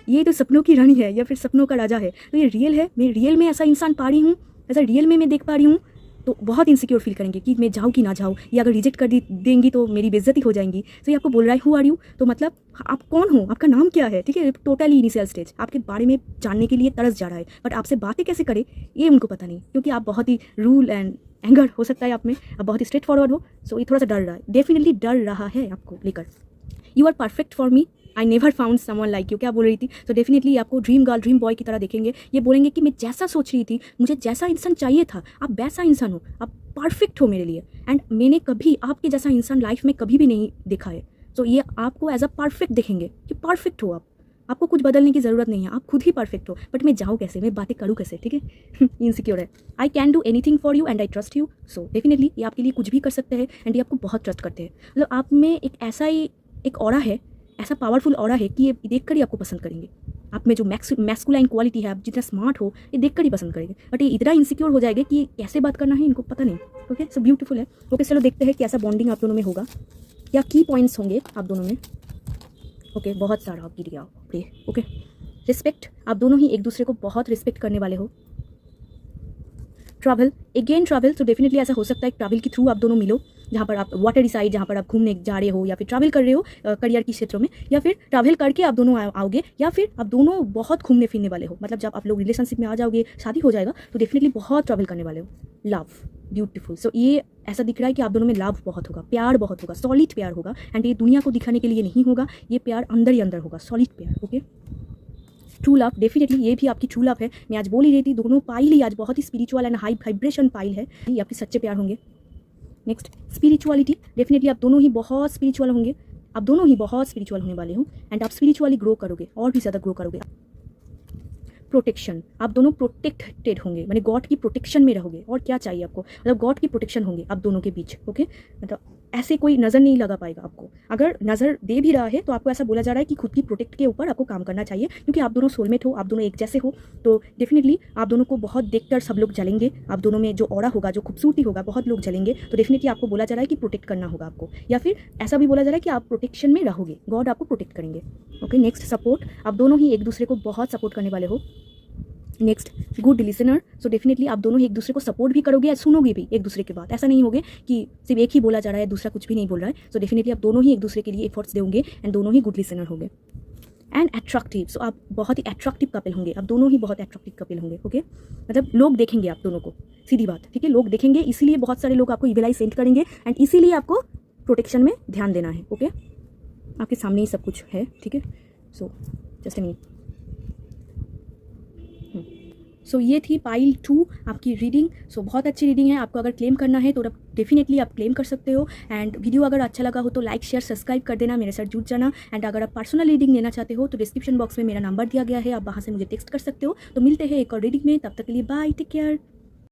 ये तो सपनों की रानी है या फिर सपनों का राजा है, तो ये रियल है, मैं रियल में ऐसा इंसान पा रही हूँ, ऐसा रियल में मैं देख पा रही हूँ। तो बहुत इनसिक्योर फील करेंगे कि मैं जाऊँ कि ना जाऊँ, या अगर रिजेक्ट कर देंगी तो मेरी बेइज्जती हो जाएंगी। तो ये आपको बोल रहा है हु आर यू, तो मतलब आप कौन हो, आपका नाम क्या है, ठीक है। टोटली इनिशियल स्टेज, आपके बारे में जानने के लिए तरस जा रहा है, बट आपसे बातें कैसे करे ये उनको पता नहीं, क्योंकि आप बहुत ही रूल एंड एंगर हो सकता है आप में, आप बहुत ही स्ट्रेट फॉरवर्ड हो। सो ये थोड़ा सा डर रहा है, डेफिनेटली डर रहा है आपको लेकर। You are perfect for me, I never found someone like you. क्या बोल रही थी, तो डेफिनेटली आपको ड्रीम गर्ल ड्रीम बॉय की तरह देखेंगे। ये बोलेंगे कि मैं जैसा सोच रही थी, मुझे जैसा इंसान चाहिए था, आप वैसा इंसान हो, आप परफेक्ट हो मेरे लिए। एंड मैंने कभी आपके जैसा इंसान लाइफ में कभी भी नहीं देखा है। तो ये आपको एज अ परफेक्ट देखेंगे कि परफेक्ट हो आप, आपको कुछ बदलने की ज़रूरत नहीं है, आप खुद ही परफेक्ट हो। बट मैं जाऊँ कैसे, मैं बातें करूँ कैसे, ठीक है। इनसिक्योर है। आई can do anything for you and I trust you. So definitely ये आपके लिए कुछ भी कर सकते हैं एंड ये आपको बहुत ट्रस्ट करते हैं। मतलब आप में एक ऐसा ही एक ऑरा है, ऐसा पावरफुल ऑरा है कि ये देखकर ही आपको पसंद करेंगे। आप में जो मैस्कुलाइन क्वालिटी है, आप जितना स्मार्ट हो, ये देखकर ही पसंद करेंगे। बट ये इतना इनसिक्योर हो जाएगा कि कैसे बात करना है इनको पता नहीं, ओके। सो ब्यूटीफुल है, ओके। चलो देखते हैं कैसा बॉन्डिंग आप दोनों में होगा, क्या की पॉइंट्स होंगे आप दोनों में, ओके। बहुत सारा आप गिर गया, ओके। रिस्पेक्ट, आप दोनों ही एक दूसरे को बहुत रिस्पेक्ट करने वाले हो। ट्रैवल, अगेन ट्रैवल, तो डेफिनेटली ऐसा हो सकता है ट्रैवल के थ्रू आप दोनों मिलो, जहाँ पर आप वाटर साइड, जहाँ पर आप घूमने जा रहे हो या फिर ट्रैवल कर रहे हो करियर की क्षेत्रों में, या फिर ट्रैवल करके आप दोनों आओगे, या फिर आप दोनों बहुत घूमने फिरने वाले हो। मतलब जब आप लोग रिलेशनशिप में आ जाओगे, शादी हो जाएगा, तो डेफिनेटली बहुत ट्रैवल करने वाले हो। Love, beautiful. सो ये ऐसा दिख रहा है कि आप दोनों में लव बहुत होगा, प्यार बहुत होगा, सॉलिड प्यार होगा। एंड ये दुनिया को दिखाने के लिए नहीं होगा, ये प्यार अंदर ही अंदर होगा, सॉलिड प्यार, ओके। ट्रू लव, डेफिनेटली ये भी आपकी ट्रू लव है। मैं आज बोल ही रही थी, दोनों पाइल ही आज बहुत ही spiritual and high vibration pile है, ये आपके सच्चे प्यार होंगे। नेक्स्ट स्पिरिचुअलिटी, डेफिनेटली आप दोनों ही बहुत स्पिरिचुअल होंगे, आप दोनों ही बहुत स्पिरिचुअल होने वाले हो एंड आप स्पिरिचुअली ग्रो करोगे, और भी ज़्यादा ग्रो करोगे। प्रोटेक्शन, आप दोनों प्रोटेक्टेड होंगे, माने गॉड की प्रोटेक्शन में रहोगे। और क्या चाहिए आपको, मतलब गॉड की प्रोटेक्शन होंगे आप दोनों के बीच, ओके। मतलब ऐसे कोई नज़र नहीं लगा पाएगा आपको, अगर नज़र दे भी रहा है तो आपको ऐसा बोला जा रहा है कि खुद की प्रोटेक्ट के ऊपर आपको काम करना चाहिए, क्योंकि आप दोनों सोलमेट हो, आप दोनों एक जैसे हो। तो डेफिनेटली आप दोनों को बहुत देखकर सब लोग जलेंगे, आप दोनों में जो ऑरा होगा, जो खूबसूरती होगा, बहुत लोग जलेंगे। तो डेफिनेटली आपको बोला जा रहा है कि प्रोटेक्ट करना होगा आपको, या फिर ऐसा भी बोला जा रहा है कि आप प्रोटेक्शन में रहोगे, गॉड आपको प्रोटेक्ट करेंगे, ओके। नेक्स्ट सपोर्ट, आप दोनों ही एक दूसरे को बहुत सपोर्ट करने वाले हो। Next good listener, so definitely आप दोनों ही एक दूसरे को सपोर्ट भी करोगे, सुनोगे भी एक दूसरे की बात। ऐसा नहीं होगा कि सिर्फ एक ही बोला जा रहा है, दूसरा कुछ भी नहीं बोल रहा है। सो डेफिनेटली आप दोनों ही एक दूसरे के लिए एफर्ट्स देंगे एंड दोनों ही गुड लिसनर होंगे। एंड अट्रैक्टिव, सो आप बहुत ही अट्रैक्टिव कपल होंगे, आप दोनों ही बहुत अट्रैक्टिव कपल होंगे, ओके। मतलब लोग देखेंगे आप दोनों को, सीधी बात, ठीक है। लोग देखेंगे, इसीलिए बहुत सारे लोग आपको इविल आई सेंड करेंगे एंड इसीलिए आपको प्रोटेक्शन में ध्यान देना है, ओके। आपके सामने ही सब कुछ है, ठीक है। So just a minute. सो ये थी पाइल 2 आपकी रीडिंग। सो बहुत अच्छी रीडिंग है, आपको अगर क्लेम करना है तो डेफिनेटली आप क्लेम कर सकते हो। एंड वीडियो अगर अच्छा लगा हो तो लाइक शेयर सब्सक्राइब कर देना, मेरे साथ जुड़ जाना। एंड अगर आप पर्सनल रीडिंग लेना चाहते हो तो डिस्क्रिप्शन बॉक्स में मेरा नंबर दिया गया है, आप वहाँ से मुझे टेक्स्ट कर सकते हो। तो मिलते हैं एक और रीडिंग में, तब तक के लिए बाय, टेक केयर।